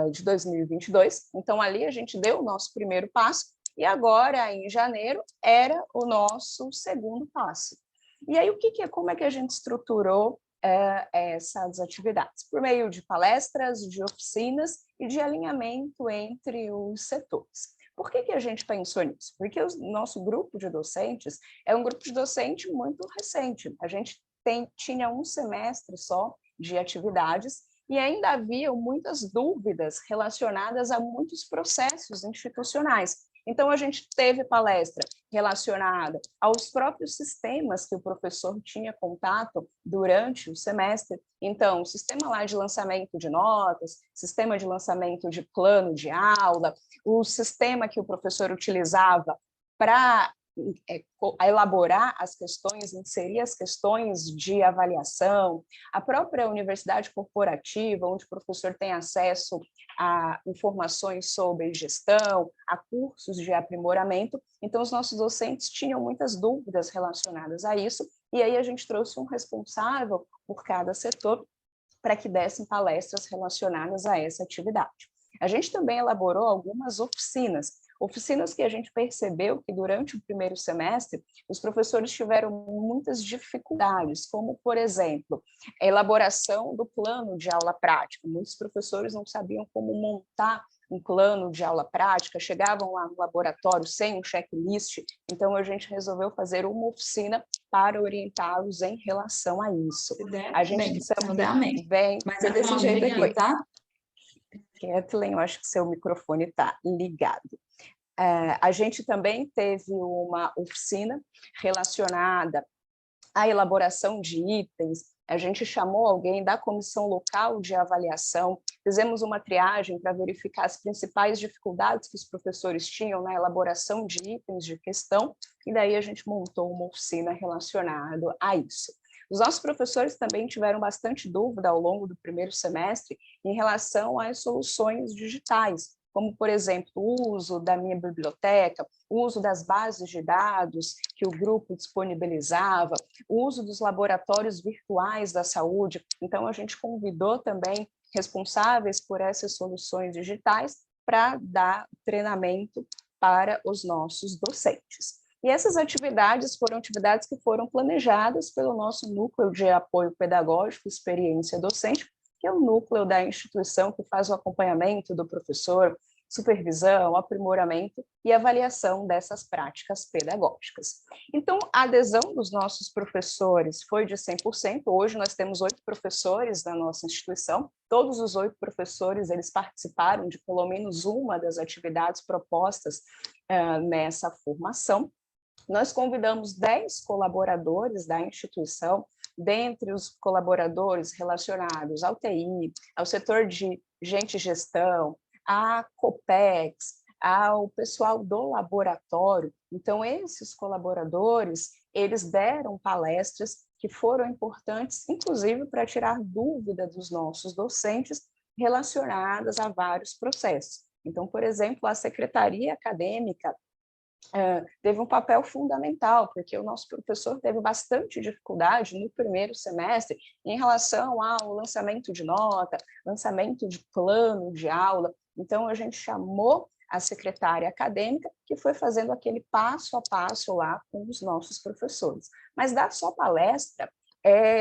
de 2022, então ali a gente deu o nosso primeiro passo, e agora, em janeiro, era o nosso segundo passo. E aí, como é que a gente estruturou essas atividades? Por meio de palestras, de oficinas e de alinhamento entre os setores. Por que a gente pensou nisso? Porque o nosso grupo de docentes é um grupo de docente muito recente. A gente tinha um semestre só de atividades e ainda havia muitas dúvidas relacionadas a muitos processos institucionais. Então, a gente teve palestra relacionada aos próprios sistemas que o professor tinha contato durante o semestre. Então, o sistema lá de lançamento de notas, sistema de lançamento de plano de aula, o sistema que o professor utilizava para elaborar as questões, inserir as questões de avaliação, a própria universidade corporativa, onde o professor tem acesso a informações sobre gestão, a cursos de aprimoramento. Então, os nossos docentes tinham muitas dúvidas relacionadas a isso, e aí a gente trouxe um responsável por cada setor para que dessem palestras relacionadas a essa atividade. A gente também elaborou algumas oficinas que a gente percebeu que durante o primeiro semestre os professores tiveram muitas dificuldades, como, por exemplo, a elaboração do plano de aula prática. Muitos professores não sabiam como montar um plano de aula prática, chegavam lá no laboratório sem um checklist, então a gente resolveu fazer uma oficina para orientá-los em relação a isso. A gente também... Mas é desse jeito aqui, tá? Kathleen, eu acho que seu microfone está ligado. A gente também teve uma oficina relacionada à elaboração de itens. A gente chamou alguém da comissão local de avaliação, fizemos uma triagem para verificar as principais dificuldades que os professores tinham na elaboração de itens de questão, e daí a gente montou uma oficina relacionada a isso. Os nossos professores também tiveram bastante dúvida ao longo do primeiro semestre em relação às soluções digitais, como, por exemplo, o uso da minha biblioteca, o uso das bases de dados que o grupo disponibilizava, o uso dos laboratórios virtuais da saúde. Então, a gente convidou também responsáveis por essas soluções digitais para dar treinamento para os nossos docentes. E essas atividades foram atividades que foram planejadas pelo nosso Núcleo de Apoio Pedagógico e Experiência Docente, que é o núcleo da instituição que faz o acompanhamento do professor, supervisão, aprimoramento e avaliação dessas práticas pedagógicas. Então, a adesão dos nossos professores foi de 100%. Hoje nós temos 8 professores na nossa instituição. Todos os 8 professores, eles participaram de pelo menos uma das atividades propostas nessa formação. Nós convidamos 10 colaboradores da instituição, dentre os colaboradores relacionados ao TI, ao setor de gente e gestão, à Copex, ao pessoal do laboratório. Então, esses colaboradores, eles deram palestras que foram importantes, inclusive para tirar dúvida dos nossos docentes relacionadas a vários processos. Então, por exemplo, a secretaria acadêmica teve um papel fundamental, porque o nosso professor teve bastante dificuldade no primeiro semestre em relação ao lançamento de nota, lançamento de plano de aula. Então, a gente chamou a secretária acadêmica, que foi fazendo aquele passo a passo lá com os nossos professores. Mas dar só palestra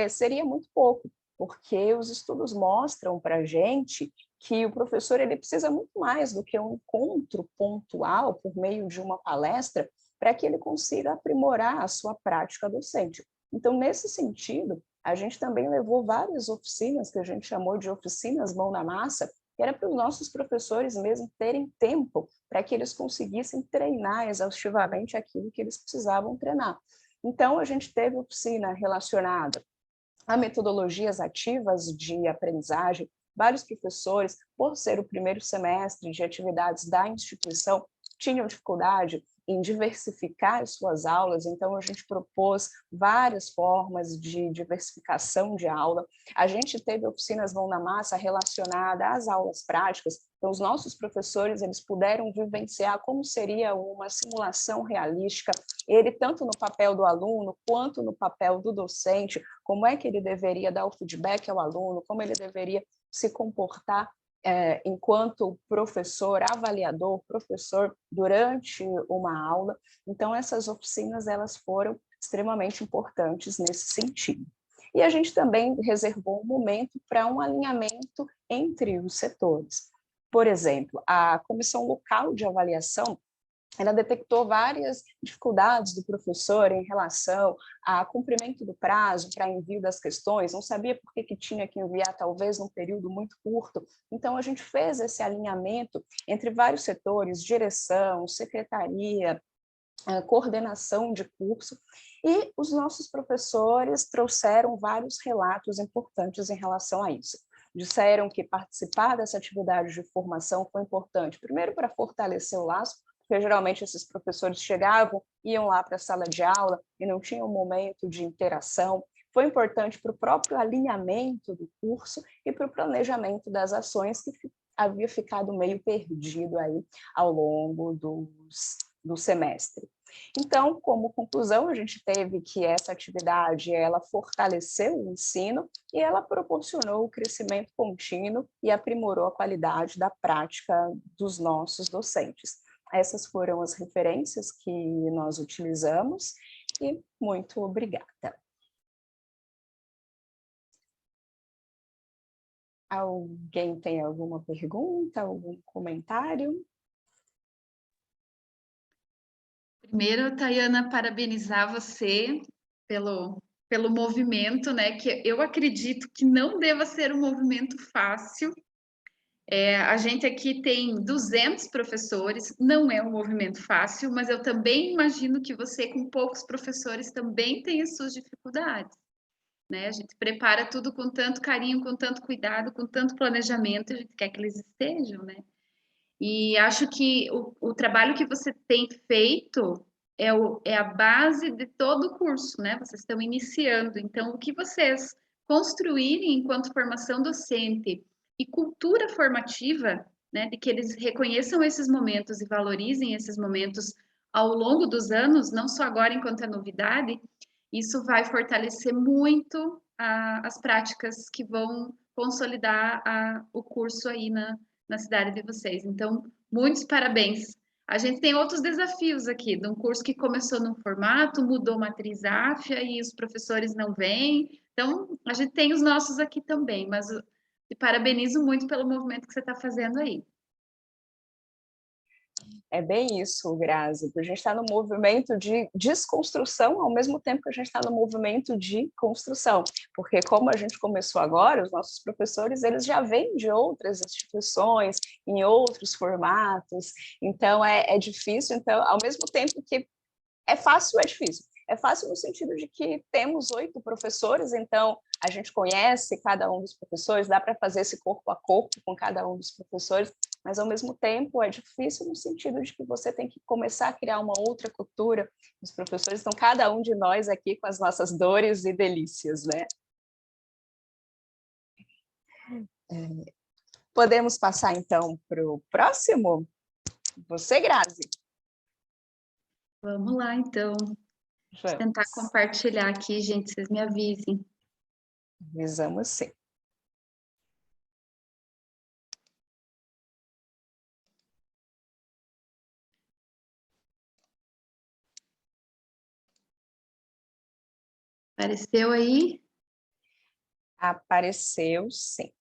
seria muito pouco, porque os estudos mostram para a gente que o professor ele precisa muito mais do que um encontro pontual por meio de uma palestra para que ele consiga aprimorar a sua prática docente. Então, nesse sentido, a gente também levou várias oficinas, que a gente chamou de oficinas mão na massa, que era para os nossos professores mesmo terem tempo para que eles conseguissem treinar exaustivamente aquilo que eles precisavam treinar. Então, a gente teve oficina relacionada a metodologias ativas de aprendizagem. Vários professores, por ser o primeiro semestre de atividades da instituição, tinham dificuldade em diversificar as suas aulas, então a gente propôs várias formas de diversificação de aula. A gente teve oficinas mão na massa relacionadas às aulas práticas, então os nossos professores eles puderam vivenciar como seria uma simulação realística, ele tanto no papel do aluno quanto no papel do docente, como é que ele deveria dar o feedback ao aluno, como ele deveria se comportar enquanto professor, avaliador, professor, durante uma aula. Então, essas oficinas elas foram extremamente importantes nesse sentido. E a gente também reservou um momento para um alinhamento entre os setores. Por exemplo, a Comissão Local de Avaliação ela detectou várias dificuldades do professor em relação ao cumprimento do prazo para envio das questões, não sabia por que tinha que enviar, talvez, num período muito curto. Então, a gente fez esse alinhamento entre vários setores, direção, secretaria, coordenação de curso, e os nossos professores trouxeram vários relatos importantes em relação a isso. Disseram que participar dessa atividade de formação foi importante, primeiro para fortalecer o laço, porque geralmente esses professores chegavam, iam lá para a sala de aula e não tinham um momento de interação. Foi importante para o próprio alinhamento do curso e para o planejamento das ações que havia ficado meio perdido aí ao longo do semestre. Então, como conclusão, a gente teve que essa atividade ela fortaleceu o ensino e ela proporcionou o crescimento contínuo e aprimorou a qualidade da prática dos nossos docentes. Essas foram as referências que nós utilizamos e muito obrigada. Alguém tem alguma pergunta, algum comentário? Primeiro, Tayana, parabenizar você pelo movimento, né? Que eu acredito que não deva ser um movimento fácil. A gente aqui tem 200 professores, não é um movimento fácil, mas eu também imagino que você, com poucos professores, também tem as suas dificuldades, né? A gente prepara tudo com tanto carinho, com tanto cuidado, com tanto planejamento, a gente quer que eles estejam, né? E acho que o trabalho que você tem feito é a base de todo o curso, né? Vocês estão iniciando, então o que vocês construírem enquanto formação docente e cultura formativa, né, de que eles reconheçam esses momentos e valorizem esses momentos ao longo dos anos, não só agora enquanto é novidade, isso vai fortalecer muito as práticas que vão consolidar o curso aí na cidade de vocês. Então, muitos parabéns. A gente tem outros desafios aqui, de um curso que começou num formato, mudou matriz AFIA e os professores não vêm. Então, a gente tem os nossos aqui também, mas te parabenizo muito pelo movimento que você está fazendo aí. É bem isso, Grazi, porque a gente está no movimento de desconstrução, ao mesmo tempo que a gente está no movimento de construção, porque como a gente começou agora, os nossos professores, eles já vêm de outras instituições, em outros formatos, então é difícil, então, ao mesmo tempo que é fácil, é difícil. É fácil no sentido de que temos 8 professores, então a gente conhece cada um dos professores, dá para fazer esse corpo a corpo com cada um dos professores, mas ao mesmo tempo é difícil no sentido de que você tem que começar a criar uma outra cultura. Os professores estão cada um de nós aqui com as nossas dores e delícias, né? Podemos passar então para o próximo? Você, Grazi. Vamos lá, então. Vou tentar compartilhar aqui, gente, vocês me avisem. Avisamos sim. Apareceu aí? Apareceu, sim.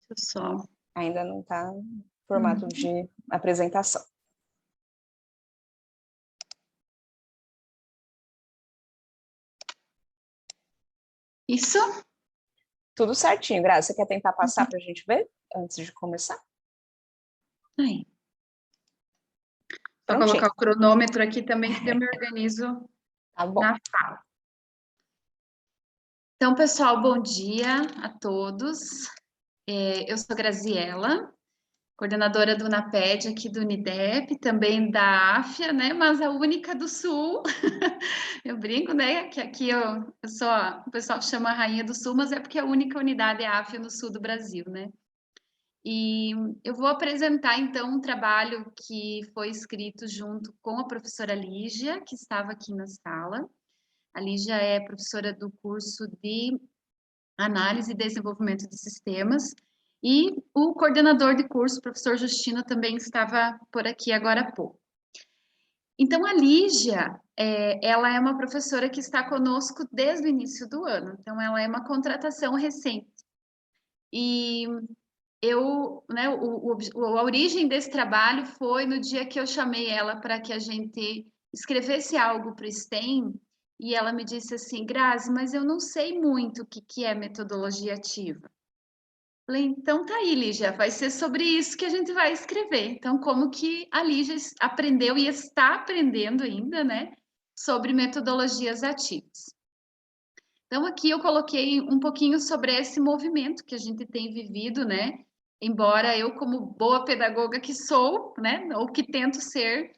Deixa eu só... Ainda não está em formato de apresentação. Isso? Tudo certinho, Graça. Você quer tentar passar para a gente ver, antes de começar? Aí. Vou Prontinho. colocar o cronômetro aqui também, que eu me organizo Tá bom. na fala. Então, pessoal, bom dia a todos. Eu sou Graziela, coordenadora do UNAPED aqui do Unidep, também da AFIA, né? Mas a única do Sul. Eu brinco, né? Que aqui eu sou, o pessoal chama a Rainha do Sul, mas é porque a única unidade é a AFIA no Sul do Brasil, né? E eu vou apresentar, então, um trabalho que foi escrito junto com a professora Lígia, que estava aqui na sala. A Lígia é professora do curso de Análise e Desenvolvimento de Sistemas, e o coordenador de curso, o professor Justino, também estava por aqui agora há pouco. Então, a Lígia, ela é uma professora que está conosco desde o início do ano, então ela é uma contratação recente. E né, a origem desse trabalho foi no dia que eu chamei ela para que a gente escrevesse algo para o STEM, e ela me disse assim, Grazi, mas eu não sei muito o que é metodologia ativa. Falei, então tá aí, Lígia, vai ser sobre isso que a gente vai escrever. Então, como que a Lígia aprendeu e está aprendendo ainda, né, sobre metodologias ativas. Então, aqui eu coloquei um pouquinho sobre esse movimento que a gente tem vivido, né, embora eu, como boa pedagoga que sou, né, ou que tento ser,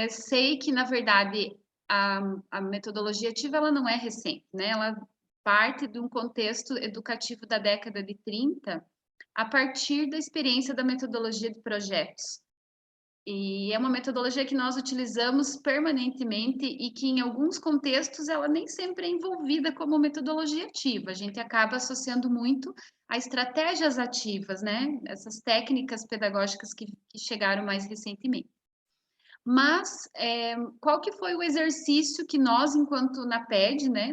sei que, na verdade, a metodologia ativa, ela não é recente, né, ela parte de um contexto educativo da década de 30, a partir da experiência da metodologia de projetos. E é uma metodologia que nós utilizamos permanentemente e que, em alguns contextos, ela nem sempre é envolvida como metodologia ativa. A gente acaba associando muito a estratégias ativas, né? Essas técnicas pedagógicas que chegaram mais recentemente. Mas, qual que foi o exercício que nós, enquanto NAPED, né,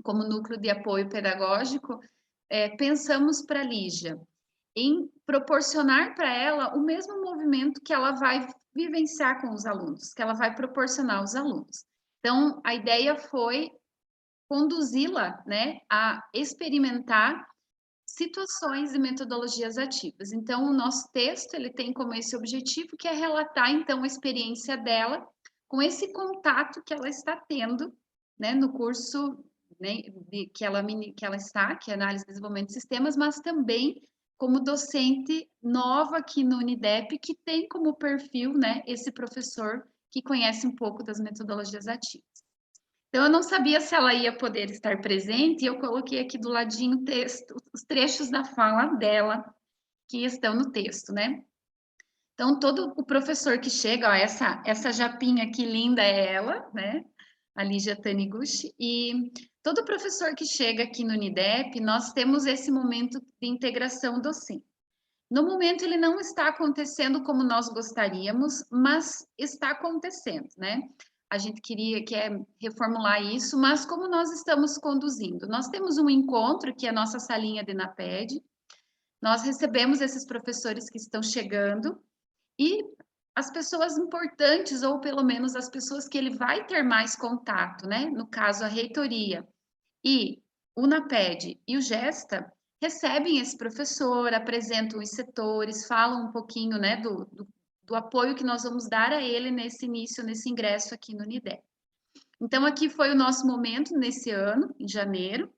como núcleo de apoio pedagógico, pensamos para a Lígia? Em proporcionar para ela o mesmo movimento que ela vai vivenciar com os alunos, que ela vai proporcionar aos alunos. Então, a ideia foi conduzi-la, né, a experimentar situações e metodologias ativas. Então, o nosso texto, ele tem como esse objetivo, que é relatar, então, a experiência dela com esse contato que ela está tendo, né, no curso, né, que ela está, que é Análise e Desenvolvimento de Sistemas, mas também como docente nova aqui no Unidep, que tem como perfil, né, esse professor que conhece um pouco das metodologias ativas. Então, eu não sabia se ela ia poder estar presente, e eu coloquei aqui do ladinho os trechos da fala dela, que estão no texto, né? Então, todo o professor que chega, ó, essa japinha aqui linda é ela, né? A Lígia Taniguchi, e todo professor que chega aqui no Unidep, nós temos esse momento de integração docente. No momento, ele não está acontecendo como nós gostaríamos, mas está acontecendo, né? A gente quer reformular isso, mas como nós estamos conduzindo? Nós temos um encontro, que é a nossa salinha de NAPED, nós recebemos esses professores que estão chegando, e as pessoas importantes, ou pelo menos as pessoas que ele vai ter mais contato, né? No caso, a reitoria e o NAPED e o GESTA, recebem esse professor, apresentam os setores, falam um pouquinho, né, do apoio que nós vamos dar a ele nesse início, nesse ingresso aqui no Unidep. Então, aqui foi o nosso momento nesse ano, em janeiro,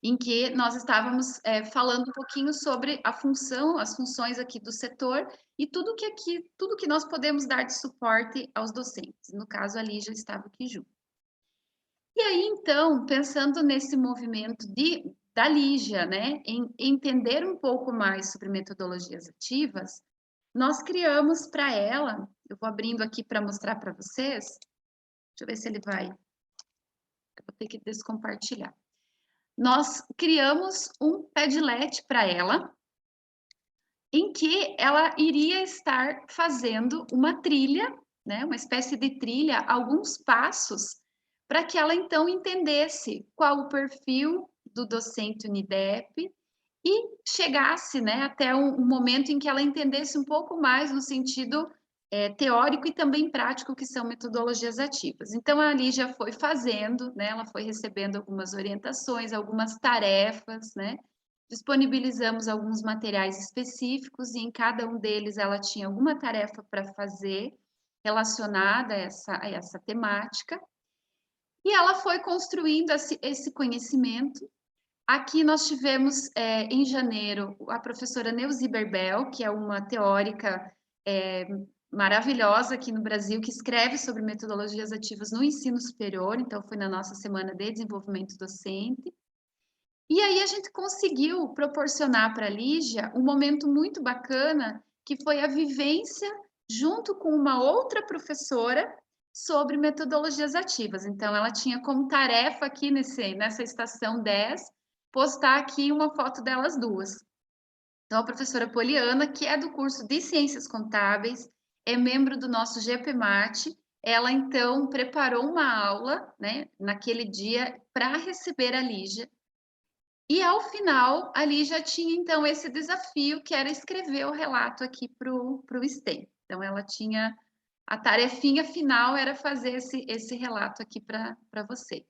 em que nós estávamos falando um pouquinho sobre a função, as funções aqui do setor e tudo que nós podemos dar de suporte aos docentes. No caso, a Lígia estava aqui junto. E aí, então, pensando nesse movimento da Lígia, né, em entender um pouco mais sobre metodologias ativas, nós criamos para ela, eu vou abrindo aqui para mostrar para vocês, deixa eu ver se ele vai, eu vou ter que descompartilhar. Nós criamos um Padlet para ela, em que ela iria estar fazendo uma trilha, né, uma espécie de trilha, alguns passos, para que ela então entendesse qual o perfil do docente Unidep e chegasse, né, até um momento em que ela entendesse um pouco mais no sentido teórico e também prático, que são metodologias ativas. Então, a Lígia foi fazendo, né, ela foi recebendo algumas orientações, algumas tarefas, né, disponibilizamos alguns materiais específicos e em cada um deles ela tinha alguma tarefa para fazer relacionada a essa temática. E ela foi construindo esse conhecimento. Aqui nós tivemos, em janeiro, a professora Neuzi Berbel, que é uma teórica maravilhosa aqui no Brasil, que escreve sobre metodologias ativas no ensino superior, então foi na nossa Semana de Desenvolvimento Docente. E aí a gente conseguiu proporcionar para a Lígia um momento muito bacana, que foi a vivência junto com uma outra professora sobre metodologias ativas. Então, ela tinha como tarefa aqui nessa estação 10, postar aqui uma foto delas duas. Então, a professora Poliana, que é do curso de Ciências Contábeis, é membro do nosso GPMAT, ela, então, preparou uma aula, né, naquele dia, para receber a Lígia. E, ao final, a Lígia tinha, então, esse desafio, que era escrever o relato aqui para o STEM. Então, ela tinha... A tarefinha final era fazer esse relato aqui para vocês.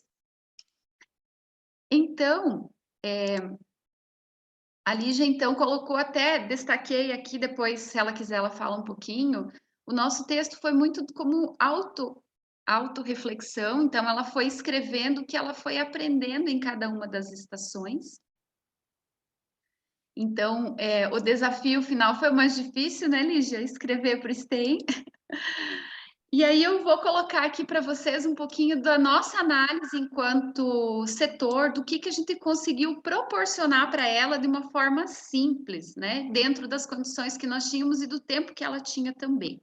Então, a Lígia, então, colocou até, destaquei aqui, depois, se ela quiser, ela fala um pouquinho, o nosso texto foi muito como autorreflexão, então ela foi escrevendo o que ela foi aprendendo em cada uma das estações. Então, o desafio final foi o mais difícil, né, Lígia? Escrever para o STEM. E aí eu vou colocar aqui para vocês um pouquinho da nossa análise enquanto setor, do que a gente conseguiu proporcionar para ela de uma forma simples, né? Dentro das condições que nós tínhamos e do tempo que ela tinha também.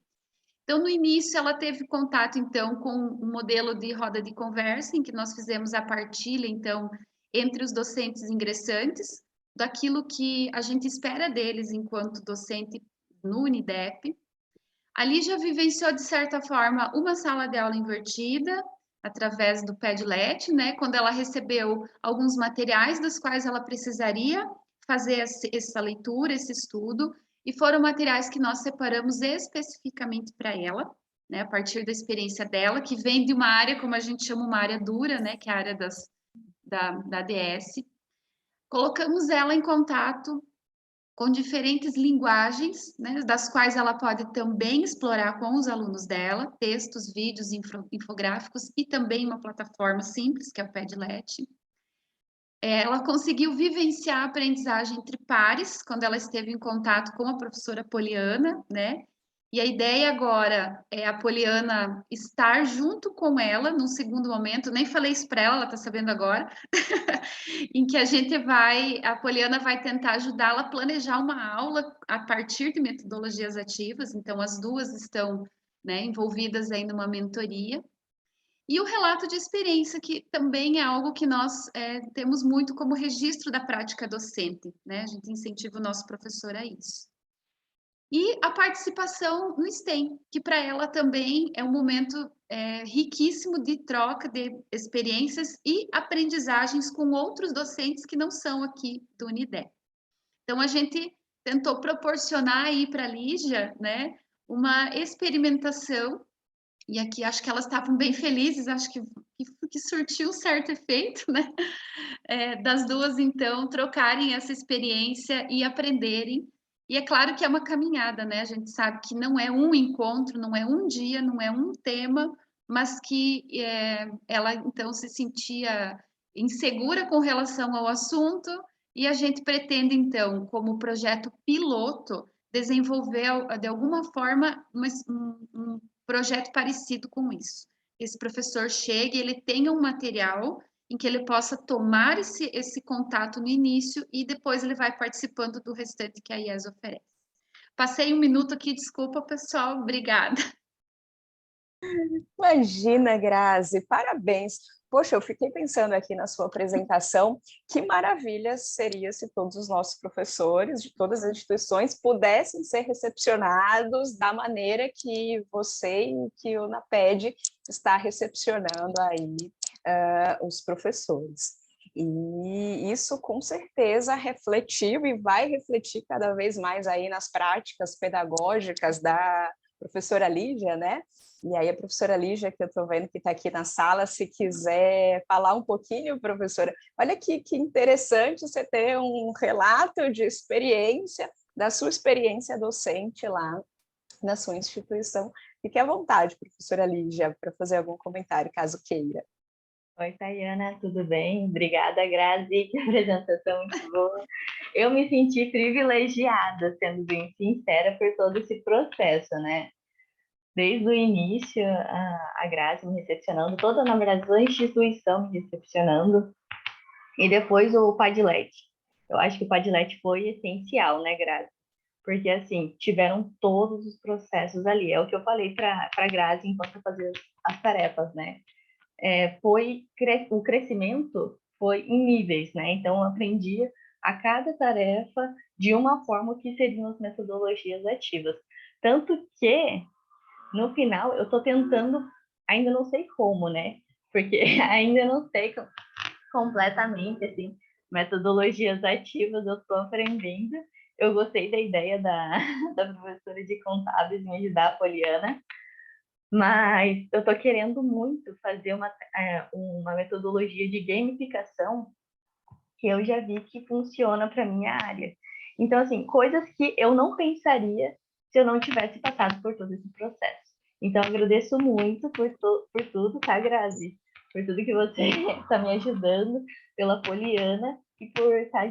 Então, no início, ela teve contato, então, com um modelo de roda de conversa, em que nós fizemos a partilha, então, entre os docentes ingressantes, daquilo que a gente espera deles enquanto docente no Unidep. A Lígia vivenciou, de certa forma, uma sala de aula invertida, através do Padlet, né? Quando ela recebeu alguns materiais dos quais ela precisaria fazer essa leitura, esse estudo, e foram materiais que nós separamos especificamente para ela, né? A partir da experiência dela, que vem de uma área, como a gente chama, uma área dura, né? Que é a área da ADS. Colocamos ela em contato com diferentes linguagens, né, das quais ela pode também explorar com os alunos dela, textos, vídeos, infográficos e também uma plataforma simples, que é o Padlet. Ela conseguiu vivenciar a aprendizagem entre pares, quando ela esteve em contato com a professora Poliana, né? E a ideia agora é a Poliana estar junto com ela num segundo momento, nem falei isso para ela está sabendo agora, em que a Poliana vai tentar ajudá-la a planejar uma aula a partir de metodologias ativas, então as duas estão, né, envolvidas aí numa mentoria. E o relato de experiência, que também é algo que nós temos muito como registro da prática docente, né? A gente incentiva o nosso professor a isso. E a participação no STEM, que para ela também é um momento riquíssimo de troca de experiências e aprendizagens com outros docentes que não são aqui do Unidep. Então, a gente tentou proporcionar aí para a Lígia, né, uma experimentação, e aqui acho que elas estavam bem felizes, acho que surtiu um certo efeito, né, das duas, então, trocarem essa experiência e aprenderem. E é claro que é uma caminhada, né? A gente sabe que não é um encontro, não é um dia, não é um tema, mas que ela, então, se sentia insegura com relação ao assunto e a gente pretende, então, como projeto piloto, desenvolver, de alguma forma, um projeto parecido com isso. Esse professor chegue, ele tenha um material em que ele possa tomar esse contato no início e depois ele vai participando do restante que a IES oferece. Passei um minuto aqui, desculpa, pessoal, obrigada. Imagina, Grazi, parabéns. Poxa, eu fiquei pensando aqui na sua apresentação, que maravilha seria se todos os nossos professores de todas as instituições pudessem ser recepcionados da maneira que você e que o NAPED está recepcionando aí os professores. E isso, com certeza, refletiu e vai refletir cada vez mais aí nas práticas pedagógicas da professora Lígia, né? E aí a professora Lígia, que eu estou vendo que está aqui na sala, se quiser falar um pouquinho, professora. Olha que interessante você ter um relato de experiência, da sua experiência docente lá na sua instituição. Fique à vontade, professora Lígia, para fazer algum comentário, caso queira. Oi, Tayana, tudo bem? Obrigada, Grazi, que apresentação muito boa. Eu me senti privilegiada, sendo bem sincera, por todo esse processo, né? Desde o início, a Grazi me recepcionando, toda, na verdade, a instituição me recepcionando, e depois o Padlet. Eu acho que o Padlet foi essencial, né, Grazi? Porque, assim, tiveram todos os processos ali. É o que eu falei para a Grazi enquanto eu fazia as tarefas, né? O crescimento foi em níveis, né? Então, eu aprendi a cada tarefa de uma forma que seriam as metodologias ativas. Tanto que, no final, eu estou tentando, ainda não sei como, né? Porque ainda não sei completamente, assim, metodologias ativas, eu estou aprendendo. Eu gostei da ideia da professora de contábeis me ajudar, a Poliana, mas eu estou querendo muito fazer uma metodologia de gamificação que eu já vi que funciona para minha área. Então, assim, coisas que eu não pensaria se eu não tivesse passado por todo esse processo. Então, eu agradeço muito por tudo, tá, Grazi? Por tudo que você está me ajudando, pela Poliana e por estar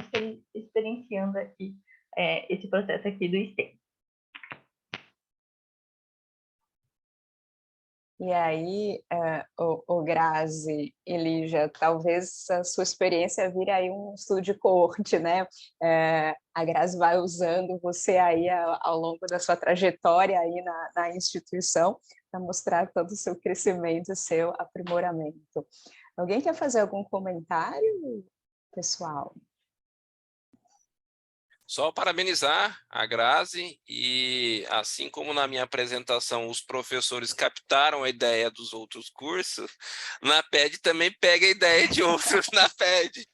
experienciando aqui esse processo aqui do STEM. E aí, o Grazi, Elija, talvez a sua experiência vire aí um estudo de coorte, né? A Grazi vai usando você aí ao longo da sua trajetória aí na instituição para mostrar todo o seu crescimento, o seu aprimoramento. Alguém quer fazer algum comentário, pessoal? Só parabenizar a Grazi e, assim como na minha apresentação os professores captaram a ideia dos outros cursos, na PED também pega a ideia de outros na PED.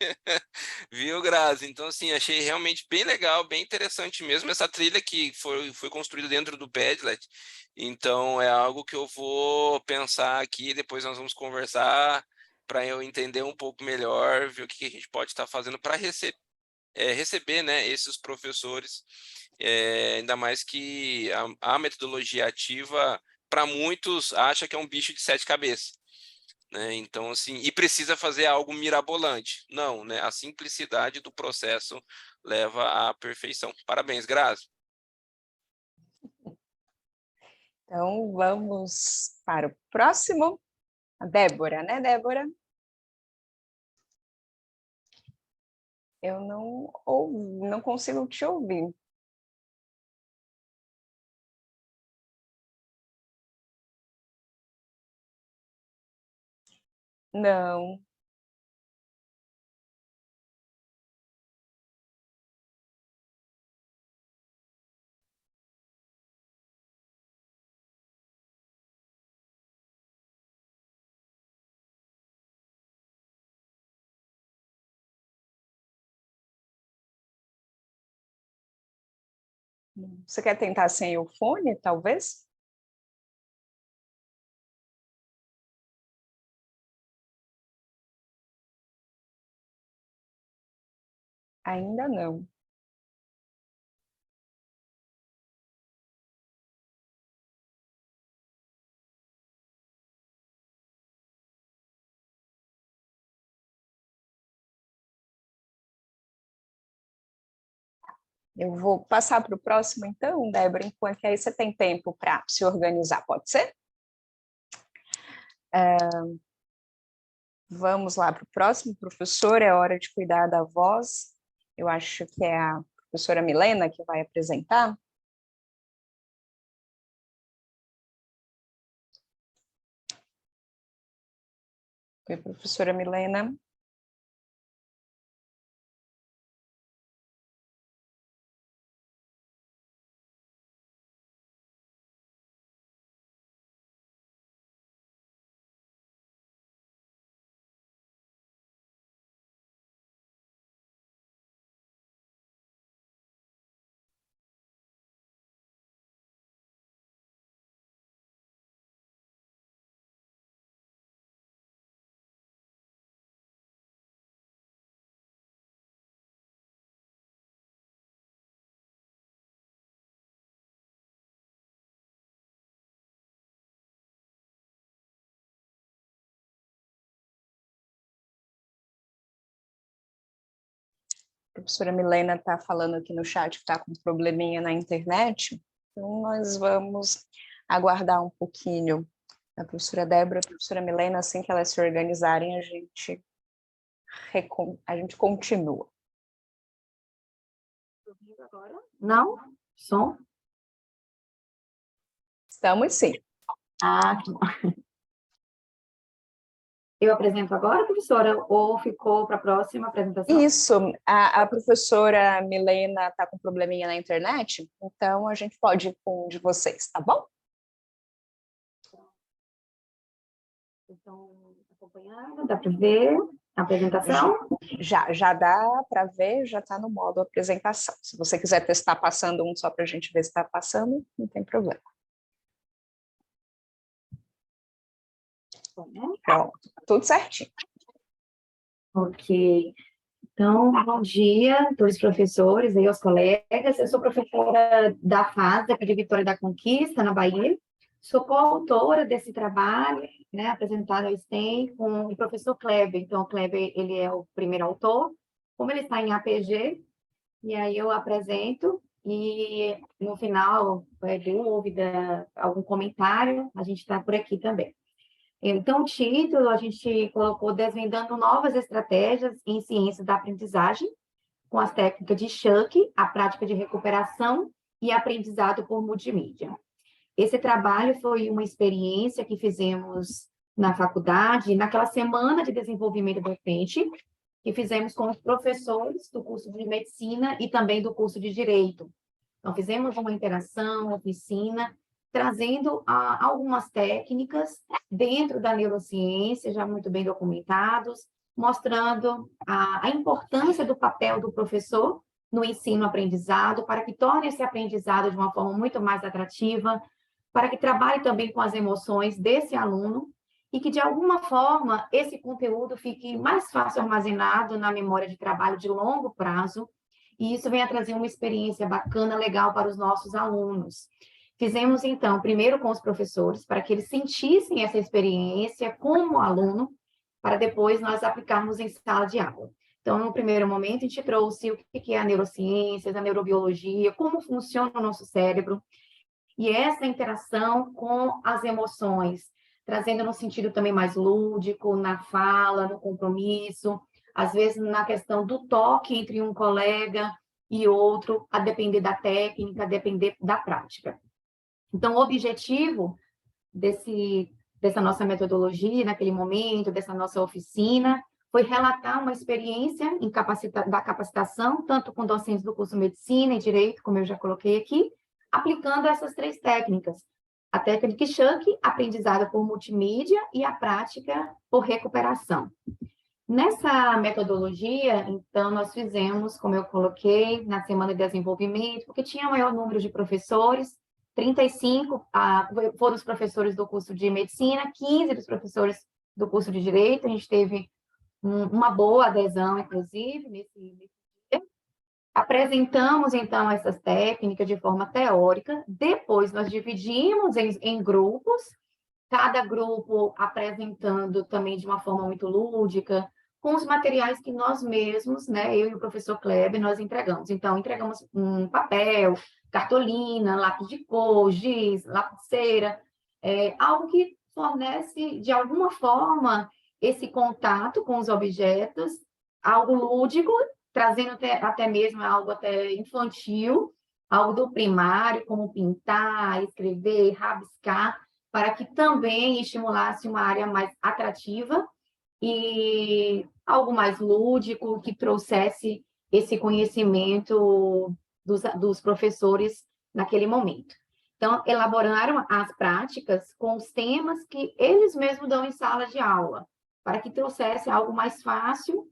Viu, Grazi? Então, assim, achei realmente bem legal, bem interessante mesmo essa trilha que foi construída dentro do Padlet. Então, é algo que eu vou pensar aqui, depois nós vamos conversar para eu entender um pouco melhor, ver o que a gente pode estar fazendo para receber, né, esses professores, ainda mais que a metodologia ativa, para muitos, acha que é um bicho de 7 cabeças. Né? Então, assim, e precisa fazer algo mirabolante. Não, né? A simplicidade do processo leva à perfeição. Parabéns, Grazi. Então, vamos para o próximo. A Débora, né, Débora? Eu não consigo te ouvir. Não. Você quer tentar sem o fone, talvez? Ainda não. Eu vou passar para o próximo, então, Débora, enquanto aí você tem tempo para se organizar, pode ser? Vamos lá para o próximo, professor, é hora de cuidar da voz. Eu acho que é a professora Milena que vai apresentar. Oi, professora Milena. professora Milena está falando aqui no chat que está com um probleminha na internet, então nós vamos aguardar um pouquinho a professora Débora, a professora Milena, assim que elas se organizarem, a gente continua. Agora? Não? Som? Estamos sim. Ah, que bom. Eu apresento agora, professora, ou ficou para a próxima apresentação? Isso, a professora Milena está com um probleminha na internet, então a gente pode ir com um de vocês, tá bom? Estão acompanhando, dá para ver a apresentação? Já dá para ver, já está no modo apresentação. Se você quiser testar passando um só para a gente ver se está passando, não tem problema. Pronto, tudo certinho. Ok. Então, bom dia a todos os professores e aos colegas. Eu sou professora da FAS, aqui de Vitória da Conquista, na Bahia. Sou coautora desse trabalho, né, apresentado ao STEM com o professor Kleber. Então, o Kleber, ele é o primeiro autor. Como ele está em APG, e aí eu apresento, e no final, dúvida, algum comentário, a gente está por aqui também. Então, o título a gente colocou Desvendando Novas Estratégias em Ciências da Aprendizagem, com as técnicas de Shuck, a prática de recuperação e aprendizado por multimídia. Esse trabalho foi uma experiência que fizemos na faculdade, naquela semana de desenvolvimento docente, que fizemos com os professores do curso de Medicina e também do curso de Direito. Então, fizemos uma interação, oficina, trazendo algumas técnicas dentro da neurociência, já muito bem documentados, mostrando a importância do papel do professor no ensino-aprendizado, para que torne esse aprendizado de uma forma muito mais atrativa, para que trabalhe também com as emoções desse aluno e que, de alguma forma, esse conteúdo fique mais fácil armazenado na memória de trabalho de longo prazo, e isso venha trazer uma experiência bacana, legal para os nossos alunos. Fizemos, então, primeiro com os professores, para que eles sentissem essa experiência como aluno, para depois nós aplicarmos em sala de aula. Então, no primeiro momento, a gente trouxe o que é a neurociência, a neurobiologia, como funciona o nosso cérebro, e essa interação com as emoções, trazendo no sentido também mais lúdico, na fala, no compromisso, às vezes na questão do toque entre um colega e outro, a depender da técnica, a depender da prática. Então, o objetivo dessa nossa metodologia, naquele momento, dessa nossa oficina, foi relatar uma experiência da capacitação, tanto com docentes do curso Medicina e Direito, como eu já coloquei aqui, aplicando essas três técnicas. A técnica Shuck, aprendizado por multimídia, e a prática por recuperação. Nessa metodologia, então, nós fizemos, como eu coloquei, na semana de desenvolvimento, porque tinha maior número de professores, 35 foram os professores do curso de Medicina, 15 dos professores do curso de Direito. A gente teve uma boa adesão, inclusive, nesse dia. Apresentamos, então, essas técnicas de forma teórica. Depois, nós dividimos em grupos, cada grupo apresentando também de uma forma muito lúdica, com os materiais que nós mesmos, né, eu e o professor Kleber, nós entregamos. Então, entregamos um papel, cartolina, lápis de cor, giz, lapiseira, algo que fornece, de alguma forma, esse contato com os objetos, algo lúdico, trazendo até mesmo algo até infantil, algo do primário, como pintar, escrever, rabiscar, para que também estimulasse uma área mais atrativa e algo mais lúdico, que trouxesse esse conhecimento dos professores naquele momento. Então, elaboraram as práticas com os temas que eles mesmos dão em sala de aula, para que trouxesse algo mais fácil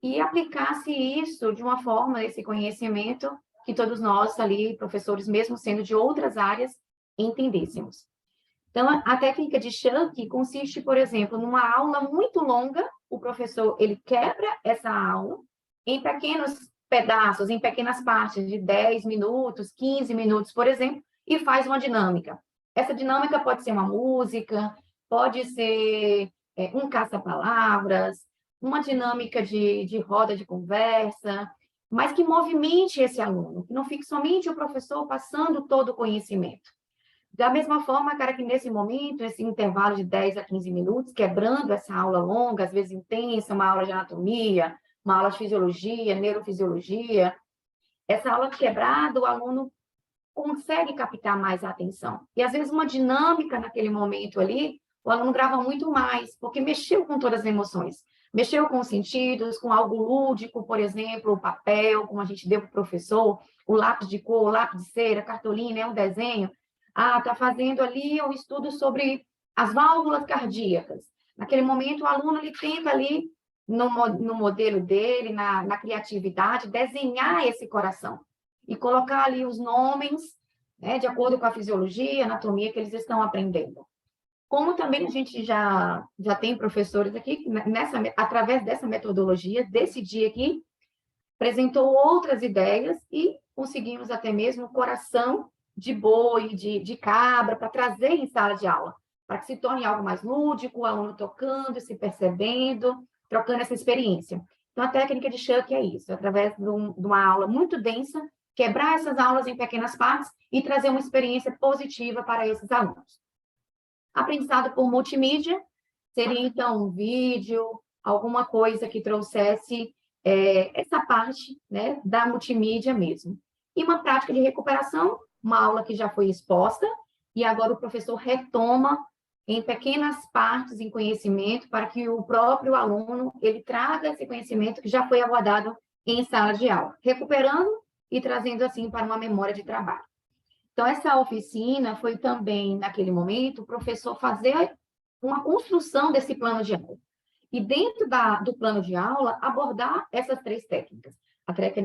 e aplicasse isso de uma forma, esse conhecimento, que todos nós ali, professores, mesmo sendo de outras áreas, entendêssemos. Então, a técnica de Shuck consiste, por exemplo, numa aula muito longa, o professor, ele quebra essa aula em pequenos pedaços, em pequenas partes de 10 minutos, 15 minutos, por exemplo, e faz uma dinâmica. Essa dinâmica pode ser uma música, pode ser um caça-palavras, uma dinâmica de roda de conversa, mas que movimente esse aluno, que não fique somente o professor passando todo o conhecimento. Da mesma forma, cara, que nesse momento, esse intervalo de 10 a 15 minutos, quebrando essa aula longa, às vezes intensa, uma aula de anatomia, uma aula de fisiologia, neurofisiologia, essa aula quebrada, o aluno consegue captar mais a atenção. E, às vezes, uma dinâmica naquele momento ali, o aluno grava muito mais, porque mexeu com todas as emoções. Mexeu com os sentidos, com algo lúdico, por exemplo, o papel, como a gente deu para o professor, o lápis de cor, o lápis de cera, cartolina, um desenho. Ah, está fazendo ali um estudo sobre as válvulas cardíacas. Naquele momento, o aluno ele tenta ali, no modelo dele, na criatividade, desenhar esse coração e colocar ali os nomes, né, de acordo com a fisiologia, anatomia que eles estão aprendendo. Como também a gente já tem professores aqui, que através dessa metodologia, desse dia aqui, apresentou outras ideias e conseguimos até mesmo o coração de boi, de cabra, para trazer em sala de aula, para que se torne algo mais lúdico, o aluno tocando, se percebendo, trocando essa experiência. Então, a técnica de Schuck é isso, através de uma aula muito densa, quebrar essas aulas em pequenas partes e trazer uma experiência positiva para esses alunos. Aprendizado por multimídia seria, então, um vídeo, alguma coisa que trouxesse essa parte, né, da multimídia mesmo. E uma prática de recuperação, uma aula que já foi exposta, e agora o professor retoma em pequenas partes em conhecimento para que o próprio aluno ele traga esse conhecimento que já foi abordado em sala de aula, recuperando e trazendo assim para uma memória de trabalho. Então, essa oficina foi também, naquele momento, o professor fazer uma construção desse plano de aula. E dentro do plano de aula, abordar essas 3 técnicas.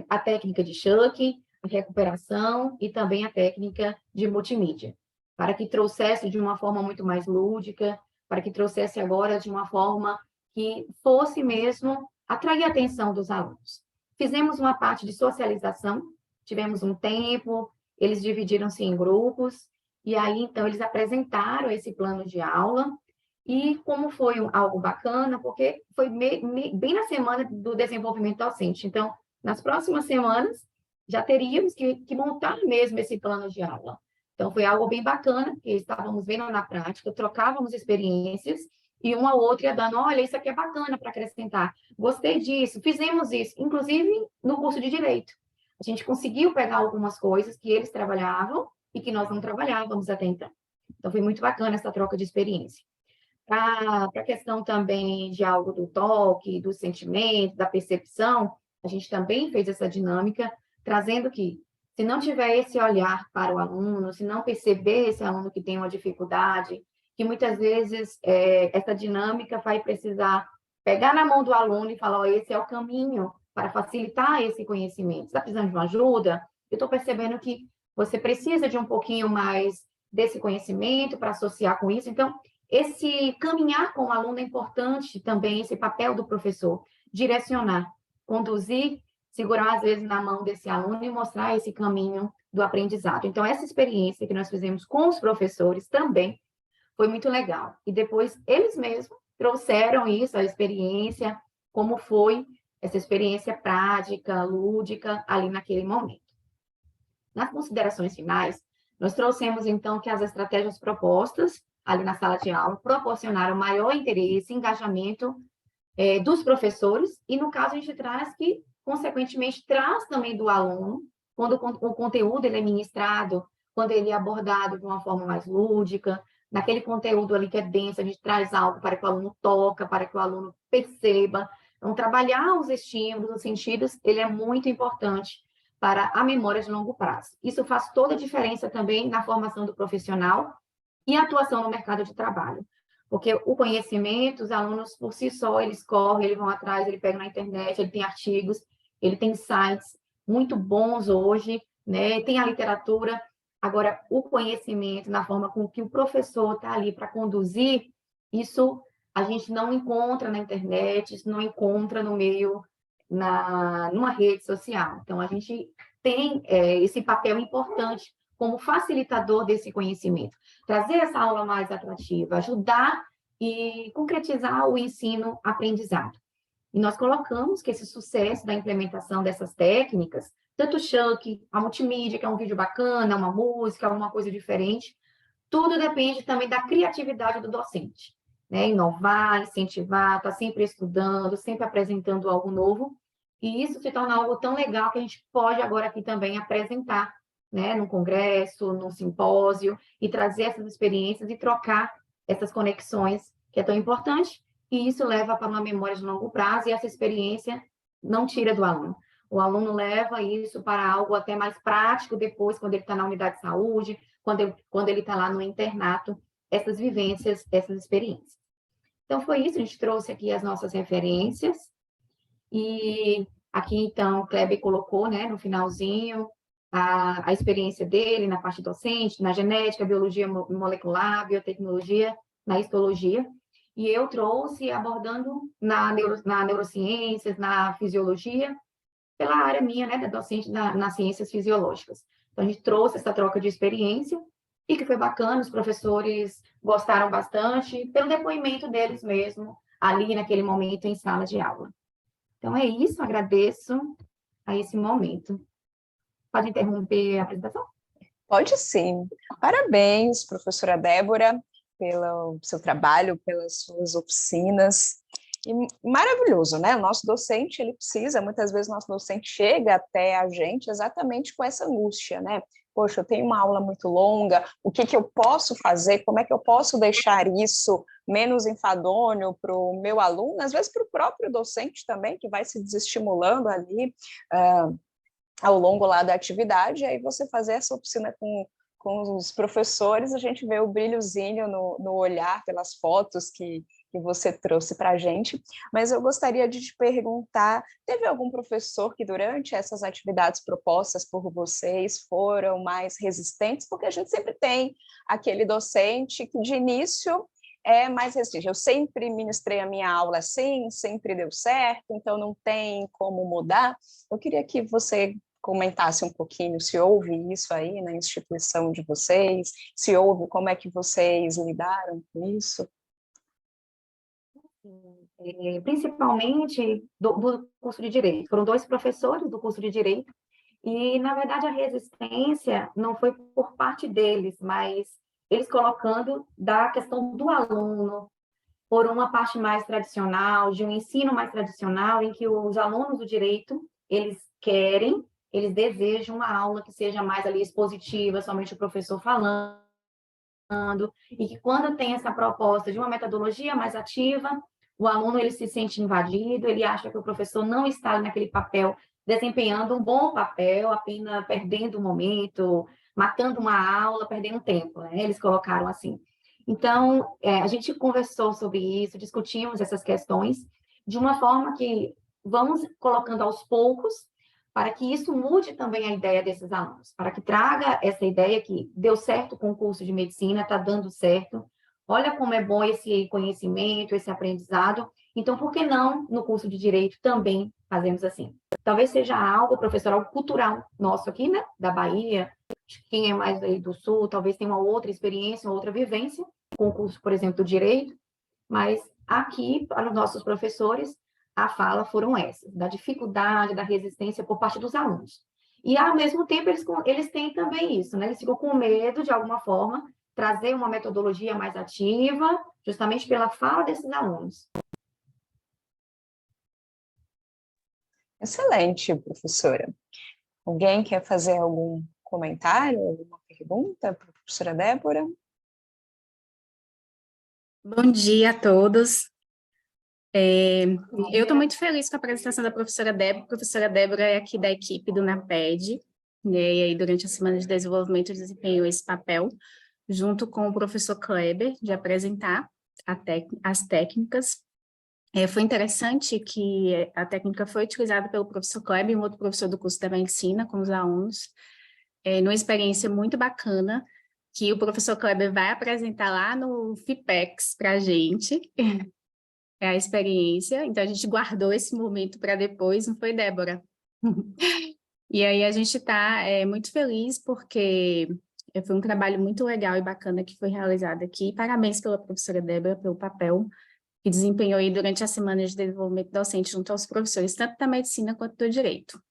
A técnica de Schuck, a recuperação e também a técnica de multimídia. Para que trouxesse de uma forma muito mais lúdica, para que trouxesse agora de uma forma que fosse mesmo atrair a atenção dos alunos. Fizemos uma parte de socialização, tivemos um tempo, eles dividiram-se em grupos, e aí, então, eles apresentaram esse plano de aula, e como foi algo bacana, porque foi bem na semana do desenvolvimento docente. Então, nas próximas semanas, já teríamos que montar mesmo esse plano de aula. Então, foi algo bem bacana, que estávamos vendo na prática, trocávamos experiências, e uma ou outra ia dando, olha, isso aqui é bacana para acrescentar, gostei disso, fizemos isso, inclusive no curso de Direito. A gente conseguiu pegar algumas coisas que eles trabalhavam e que nós não trabalhávamos até então. Então, foi muito bacana essa troca de experiência. Para a questão também de algo do toque, do sentimento, da percepção, a gente também fez essa dinâmica, trazendo que, se não tiver esse olhar para o aluno, se não perceber esse aluno que tem uma dificuldade, que muitas vezes essa dinâmica vai precisar pegar na mão do aluno e falar, oh, esse é o caminho para facilitar esse conhecimento. Está precisando de uma ajuda? Eu estou percebendo que você precisa de um pouquinho mais desse conhecimento para associar com isso. Então, esse caminhar com o aluno é importante também, esse papel do professor, direcionar, conduzir, segurar às vezes na mão desse aluno e mostrar esse caminho do aprendizado. Então, essa experiência que nós fizemos com os professores também foi muito legal. E depois, eles mesmos trouxeram isso, a experiência, como foi essa experiência prática, lúdica, ali naquele momento. Nas considerações finais, nós trouxemos, então, que as estratégias propostas ali na sala de aula proporcionaram maior interesse, engajamento dos professores, e, no caso, a gente traz que, consequentemente, traz também do aluno, quando o conteúdo ele é ministrado, quando ele é abordado de uma forma mais lúdica, naquele conteúdo ali que é denso, a gente traz algo para que o aluno toque, para que o aluno perceba. Então, trabalhar os estímulos, os sentidos, ele é muito importante para a memória de longo prazo. Isso faz toda a diferença também na formação do profissional e a atuação no mercado de trabalho. Porque o conhecimento, os alunos, por si só, eles correm, eles vão atrás, eles pegam na internet, ele tem artigos, ele tem sites muito bons hoje, né? Tem a literatura. Agora, o conhecimento, na forma com que o professor está ali para conduzir, isso a gente não encontra na internet, isso não encontra no meio, numa rede social. Então, a gente tem esse papel importante como facilitador desse conhecimento. Trazer essa aula mais atrativa, ajudar e concretizar o ensino-aprendizado. E nós colocamos que esse sucesso da implementação dessas técnicas, tanto o Chuck, a multimídia, que é um vídeo bacana, uma música, alguma coisa diferente, tudo depende também da criatividade do docente, né? Inovar, incentivar, estar sempre estudando, sempre apresentando algo novo, e isso se torna algo tão legal que a gente pode agora aqui também apresentar, né? Num congresso, num simpósio, e trazer essas experiências e trocar essas conexões, que é tão importante, e isso leva para uma memória de longo prazo, e essa experiência não tira do aluno. O aluno leva isso para algo até mais prático depois, quando ele está na unidade de saúde, quando ele está lá no internato, essas vivências, essas experiências. Então, foi isso, a gente trouxe aqui as nossas referências, e aqui, então, o Kleber colocou, né, no finalzinho, a experiência dele na parte docente, na genética, biologia molecular, biotecnologia, na histologia, e eu trouxe abordando na neurociências, na fisiologia, pela área minha, né, da docente nas ciências fisiológicas. Então, a gente trouxe essa troca de experiência e que foi bacana, os professores gostaram bastante, pelo depoimento deles mesmo, ali naquele momento em sala de aula. Então, é isso, agradeço a esse momento. Pode interromper a apresentação? Pode sim. Parabéns, professora Débora, pelo seu trabalho, pelas suas oficinas. E maravilhoso, né? O nosso docente, ele precisa, muitas vezes o nosso docente chega até a gente exatamente com essa angústia, né? Poxa, eu tenho uma aula muito longa, o que que eu posso fazer? Como é que eu posso deixar isso menos enfadonho para o meu aluno? Às vezes para o próprio docente também, que vai se desestimulando ali ao longo lá da atividade, aí você fazer essa oficina com os professores, a gente vê o brilhozinho no olhar pelas fotos que você trouxe para a gente, mas eu gostaria de te perguntar, teve algum professor que durante essas atividades propostas por vocês foram mais resistentes? Porque a gente sempre tem aquele docente que de início é mais resistente. Eu sempre ministrei a minha aula assim, sempre deu certo, então não tem como mudar. Eu queria que você comentasse um pouquinho se houve isso aí na instituição de vocês, se houve, como é que vocês lidaram com isso? Principalmente do curso de Direito. Foram 2 professores do curso de Direito, e, na verdade, a resistência não foi por parte deles, mas eles colocando da questão do aluno, por uma parte mais tradicional, de um ensino mais tradicional, em que os alunos do Direito, eles desejam uma aula que seja mais ali expositiva, somente o professor falando, e que quando tem essa proposta de uma metodologia mais ativa, o aluno ele se sente invadido, ele acha que o professor não está ali naquele papel desempenhando um bom papel, apenas perdendo o momento, matando uma aula, perdendo tempo, né? Eles colocaram assim. Então, a gente conversou sobre isso, discutimos essas questões de uma forma que vamos colocando aos poucos para que isso mude também a ideia desses alunos, para que traga essa ideia que deu certo com o curso de medicina, está dando certo, olha como é bom esse conhecimento, esse aprendizado, então por que não no curso de Direito também fazemos assim? Talvez seja algo, professor, algo cultural nosso aqui, né, da Bahia, quem é mais aí do Sul, talvez tenha uma outra experiência, uma outra vivência com o curso, por exemplo, do Direito, mas aqui, para os nossos professores, a fala foram essas, da dificuldade, da resistência por parte dos alunos. E, ao mesmo tempo, eles têm também isso, né? Eles ficam com medo, de alguma forma, trazer uma metodologia mais ativa, justamente pela fala desses alunos. Excelente, professora. Alguém quer fazer algum comentário, alguma pergunta para a professora Débora? Bom dia a todos. Eu estou muito feliz com a apresentação da professora Débora. A professora Débora é aqui da equipe do NAPED, e aí durante a semana de desenvolvimento desempenhou esse papel, junto com o professor Kleber, de apresentar as técnicas. Foi interessante que a técnica foi utilizada pelo professor Kleber e um outro professor do curso da medicina com os alunos, numa experiência muito bacana, que o professor Kleber vai apresentar lá no FIPEX para a gente, a experiência. Então, a gente guardou esse momento para depois, não foi, Débora? E aí a gente está muito feliz porque foi um trabalho muito legal e bacana que foi realizado aqui. Parabéns pela professora Débora, pelo papel que desempenhou aí durante as semanas de desenvolvimento docente junto aos professores, tanto da medicina quanto do direito.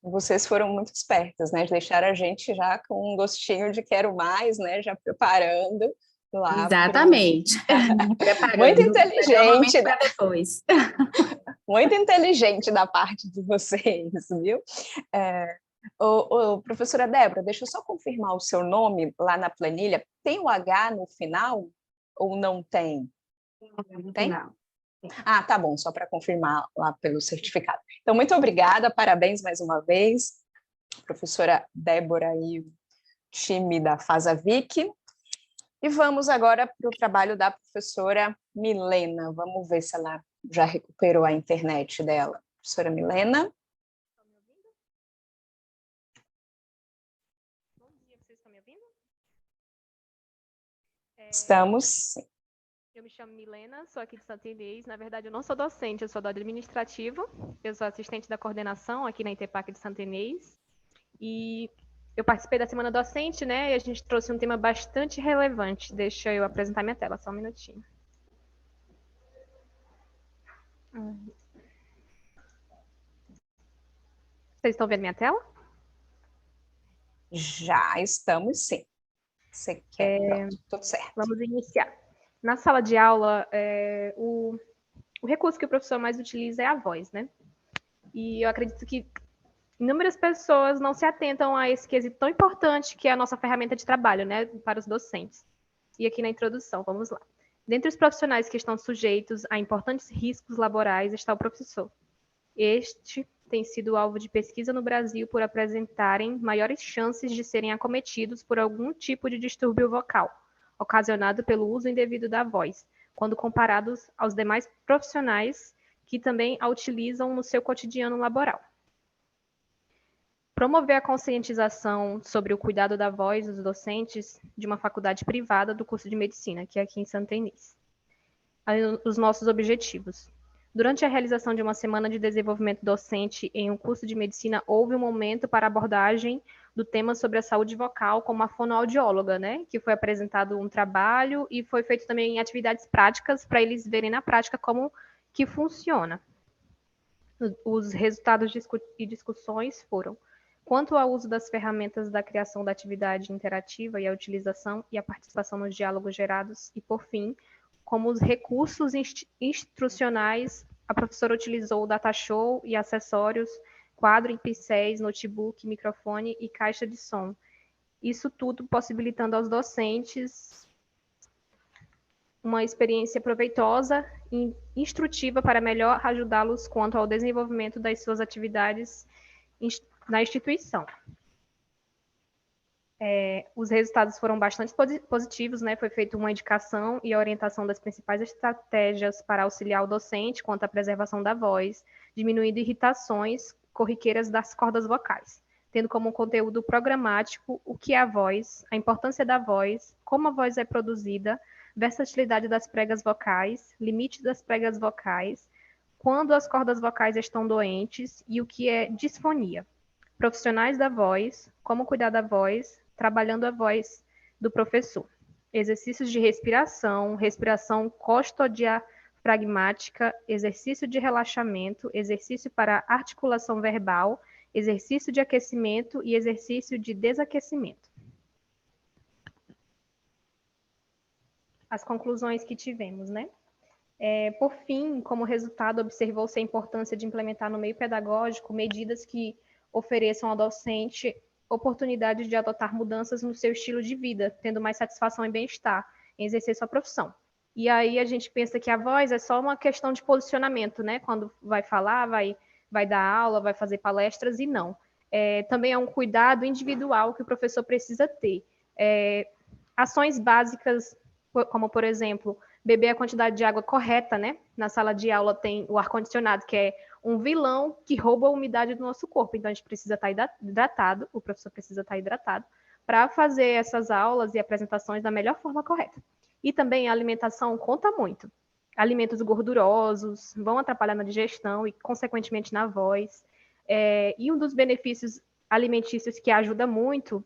Vocês foram muito espertas, né? Deixaram a gente já com um gostinho de quero mais, né? Já preparando lá. Exatamente. Muito inteligente. Para depois. Muito inteligente da parte de vocês, viu? Professora Débora, deixa eu só confirmar o seu nome lá na planilha. Tem o H no final ou não tem? Tem? Não. Ah, tá bom, só para confirmar lá pelo certificado. Então, muito obrigada, parabéns mais uma vez, professora Débora e o time da FASAVIC. E vamos agora para o trabalho da professora Milena. Vamos ver se ela já recuperou a internet dela. Professora Milena. Bom dia, vocês estão me ouvindo? Estamos, sim. Eu me chamo Milena, sou aqui de Santa Inês. Na verdade, eu não sou docente, eu sou do administrativo. Eu sou assistente da coordenação aqui na ITEPAC de Santa Inês. E eu participei da semana docente, né? E a gente trouxe um tema bastante relevante. Deixa eu apresentar minha tela, só um minutinho. Vocês estão vendo minha tela? Já estamos, sim. Você quer? Pronto, tudo certo. Vamos iniciar. Na sala de aula, o recurso que o professor mais utiliza é a voz, né? E eu acredito que inúmeras pessoas não se atentam a esse quesito tão importante que é a nossa ferramenta de trabalho, né, para os docentes. E aqui na introdução, vamos lá. Dentre os profissionais que estão sujeitos a importantes riscos laborais está o professor. Este tem sido alvo de pesquisa no Brasil por apresentarem maiores chances de serem acometidos por algum tipo de distúrbio vocal, ocasionado pelo uso indevido da voz, quando comparados aos demais profissionais que também a utilizam no seu cotidiano laboral. Promover a conscientização sobre o cuidado da voz dos docentes de uma faculdade privada do curso de medicina, que é aqui em Santa Inês. Aí, os nossos objetivos. Durante a realização de uma semana de desenvolvimento docente em um curso de medicina, houve um momento para abordagem do tema sobre a saúde vocal com uma fonoaudióloga, né? Que foi apresentado um trabalho e foi feito também atividades práticas para eles verem na prática como que funciona. Os resultados e discussões foram: quanto ao uso das ferramentas da criação da atividade interativa e a utilização e a participação nos diálogos gerados, e, por fim, como os recursos instrucionais, a professora utilizou o data show e acessórios, quadro em pincéis, notebook, microfone e caixa de som. Isso tudo possibilitando aos docentes uma experiência proveitosa e instrutiva para melhor ajudá-los quanto ao desenvolvimento das suas atividades na instituição. Os resultados foram bastante positivos, né? Foi feita uma indicação e orientação das principais estratégias para auxiliar o docente quanto à preservação da voz, diminuindo irritações corriqueiras das cordas vocais, tendo como conteúdo programático o que é a voz, a importância da voz, como a voz é produzida, versatilidade das pregas vocais, limites das pregas vocais, quando as cordas vocais estão doentes e o que é disfonia. Profissionais da voz, como cuidar da voz, trabalhando a voz do professor. Exercícios de respiração, respiração costodiafragmática, exercício de relaxamento, exercício para articulação verbal, exercício de aquecimento e exercício de desaquecimento. As conclusões que tivemos, né? Por fim, como resultado, observou-se a importância de implementar no meio pedagógico medidas que ofereçam ao docente oportunidade de adotar mudanças no seu estilo de vida, tendo mais satisfação e bem-estar em exercer sua profissão. E aí a gente pensa que a voz é só uma questão de posicionamento, né? Quando vai falar, vai dar aula, vai fazer palestras, e não. Também é um cuidado individual que o professor precisa ter. Ações básicas, como, por exemplo, beber a quantidade de água correta, né? Na sala de aula tem o ar-condicionado, que é um vilão que rouba a umidade do nosso corpo. Então, a gente precisa estar hidratado, o professor precisa estar hidratado, para fazer essas aulas e apresentações da melhor forma correta. E também a alimentação conta muito. Alimentos gordurosos vão atrapalhar na digestão e, consequentemente, na voz. E um dos benefícios alimentícios que ajuda muito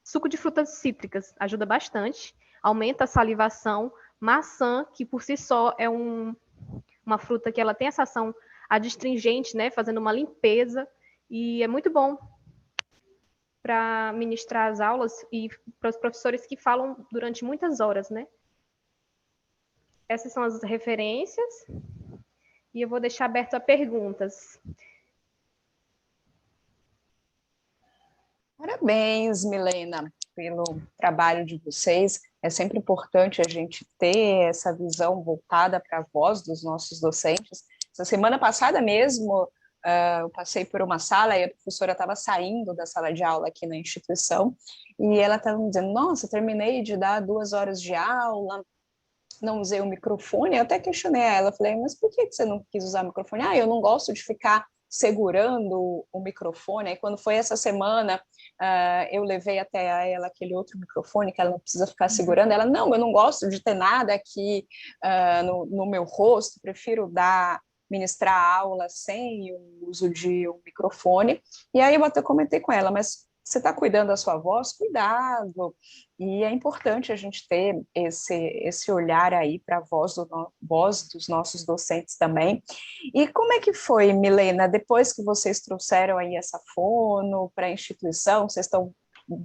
Suco de frutas cítricas ajuda bastante, aumenta a salivação. Maçã, que por si só é uma fruta que ela tem essa ação adstringente, né, fazendo uma limpeza, e é muito bom para ministrar as aulas e para os professores que falam durante muitas horas, né? Essas são as referências, e eu vou deixar aberto a perguntas. Parabéns, Milena, pelo trabalho de vocês. É sempre importante a gente ter essa visão voltada para a voz dos nossos docentes. Essa semana passada mesmo, eu passei por uma sala e a professora estava saindo da sala de aula aqui na instituição e ela estava me dizendo, nossa, terminei de dar 2 horas de aula, não usei o microfone. Eu até questionei ela, falei, mas por que você não quis usar o microfone? Ah, eu não gosto de ficar segurando o microfone. Aí quando foi essa semana, eu levei até ela aquele outro microfone que ela não precisa ficar segurando. Ela, não, eu não gosto de ter nada aqui no meu rosto, prefiro ministrar a aula sem o uso de um microfone. E aí eu até comentei com ela, mas você está cuidando da sua voz? Cuidado. E é importante a gente ter esse olhar aí para a voz dos nossos docentes também. E como é que foi, Milena, depois que vocês trouxeram aí essa fono para a instituição, vocês estão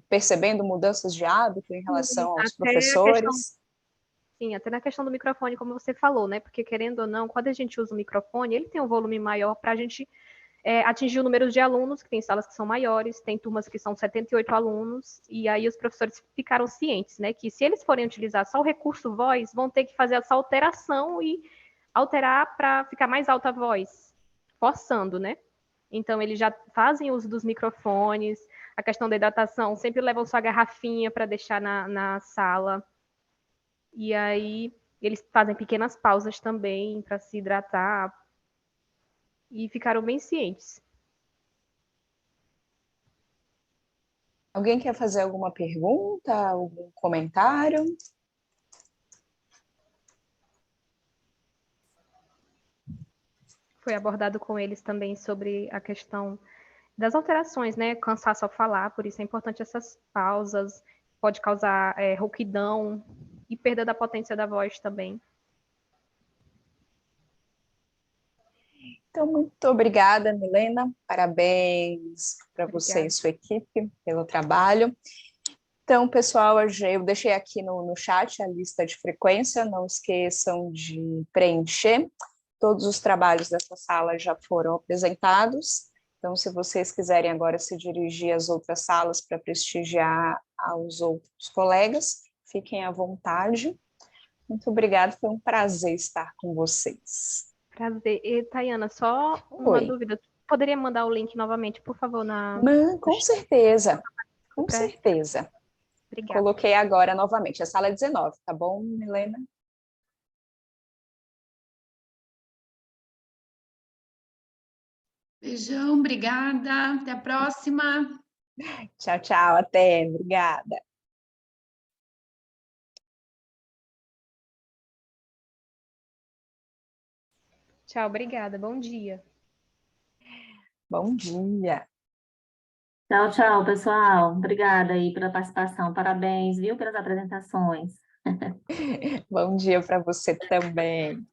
percebendo mudanças de hábito em relação aos professores? Sim, até na questão do microfone, como você falou, né? Porque, querendo ou não, quando a gente usa o microfone, ele tem um volume maior para a gente atingir o número de alunos, que tem salas que são maiores, tem turmas que são 78 alunos, e aí os professores ficaram cientes, né? Que se eles forem utilizar só o recurso voz, vão ter que fazer essa alteração e alterar para ficar mais alta a voz, forçando, né? Então, eles já fazem uso dos microfones, a questão da hidratação, sempre levam sua garrafinha para deixar na sala. E aí, eles fazem pequenas pausas também para se hidratar. E ficaram bem cientes. Alguém quer fazer alguma pergunta, algum comentário? Foi abordado com eles também sobre a questão das alterações, né? Cansaço ao falar, por isso é importante essas pausas, pode causar rouquidão e perda da potência da voz também. Então, muito obrigada, Milena. Parabéns para você e sua equipe pelo trabalho. Então, pessoal, eu deixei aqui no chat a lista de frequência. Não esqueçam de preencher. Todos os trabalhos dessa sala já foram apresentados. Então, se vocês quiserem agora se dirigir às outras salas para prestigiar aos outros colegas, fiquem à vontade. Muito obrigada, foi um prazer estar com vocês. Prazer. E, Tayana, só uma dúvida. Poderia mandar o link novamente, por favor? Com certeza, com certeza. Obrigada. Coloquei agora novamente, a sala 19, tá bom, Milena? Beijão, obrigada. Até a próxima. Tchau, tchau, até. Obrigada. Tchau, obrigada. Bom dia. Bom dia. Tchau, tchau, pessoal. Obrigada aí pela participação. Parabéns, viu, pelas apresentações. Bom dia para você também.